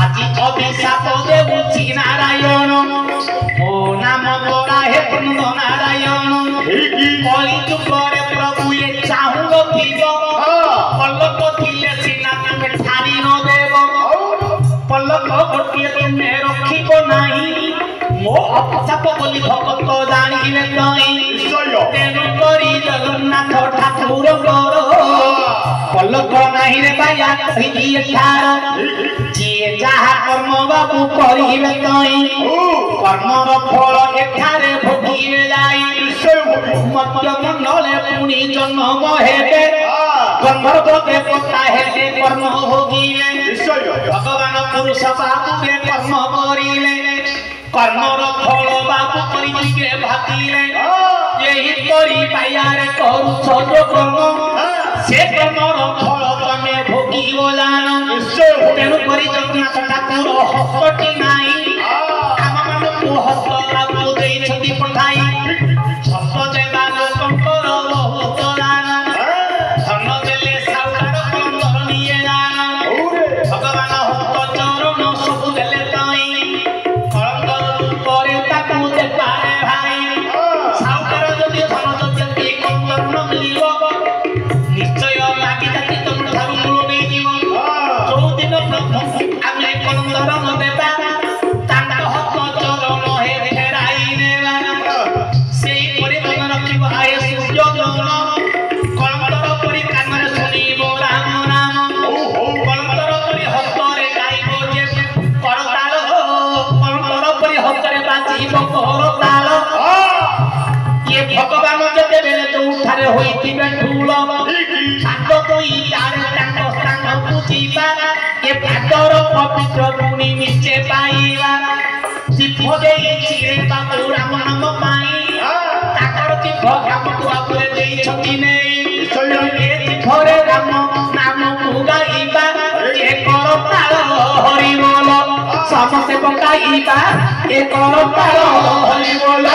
ଆଜି ଅଭିଶାପ ଦେଉଛି ନାରାୟଣ ମୋ ନାମ ବଳା ହେ ବୃନ୍ଦ ନାରାୟଣ କଳି ଯୁଗରେ ପ୍ରଭୁ ଏ ଚାହୁଁଥିବ ପଲ୍ଲକ ଥିଲେ ସିନା ତମେ ଠାରି ନ ଦେବ ପଲ୍ଲକ ଗୋଟିଏ ତୁମେ ରଖିବ ନାହିଁ ମୋ ଅପଶାପ ବୋଲି ଭଗତ ଜାଣିଲେ ତଇଁ ତେଣୁ କରି ଜଗନ୍ନାଥ ଠାକୁରଙ୍କର ପଲ୍ଲକ ନାହିଁ ରେ ବାୟା କହିଦିଏ ଠାର ଯିଏ ଯାହା କର୍ମ बाबू करिवे तई कर्मर फल एठारे भोगिवे जाई मध्य मंडले पुनी जन्म हेबे गंधर्व देवता हेबे कर्म भोगिले भगवान पुरुष बाबू के कर्म करिले कर्मर फल बाबू करिके भागिले यही करी पायारे करू छोट कर्म से कर्मर फल तमे भोगिबो जानो तेणु करी जगन्नाथ ठाकुर हस्तटी नाही आम मानकु हस्त लागू देइछति पठाई हस्त देवा लोकंकर बहुत दान धन देले साउकार कंदर निये जानो भगवान हस्त चरण सब देले तई कंदर करे ताकू देबारे भाई साउकार जदि धन जति कंदर न मिलिबो निश्चय लागी जाति तुम ठारू मूल नहीं जीव जो दिन आमे कंदर न देबा तांका हस्त चरण हे फेराई नेबा सेई परि मन रखिबो आए सूर्य गण कंदर परि कानरे सुनिबो राम नाम कंदर परि हस्तरे गाइबो जे करताल कंदर परि हस्तरे बाजिबो करताल ये भगवान जते बेले तो उठारे होइतिबे ढूल सातो कोई तारे ताको स्थान पूजिबा ये भादर पवित्र गुणी निश्चय पाइबा सिद्ध देई चिरे बाबू राम नाम पाई ताकर की भगवान को आपले देई छति नै ए घरे राम नाम गाइबा ये करताल हरि बोल समस्त पकाइबा ये करताल हरि बोल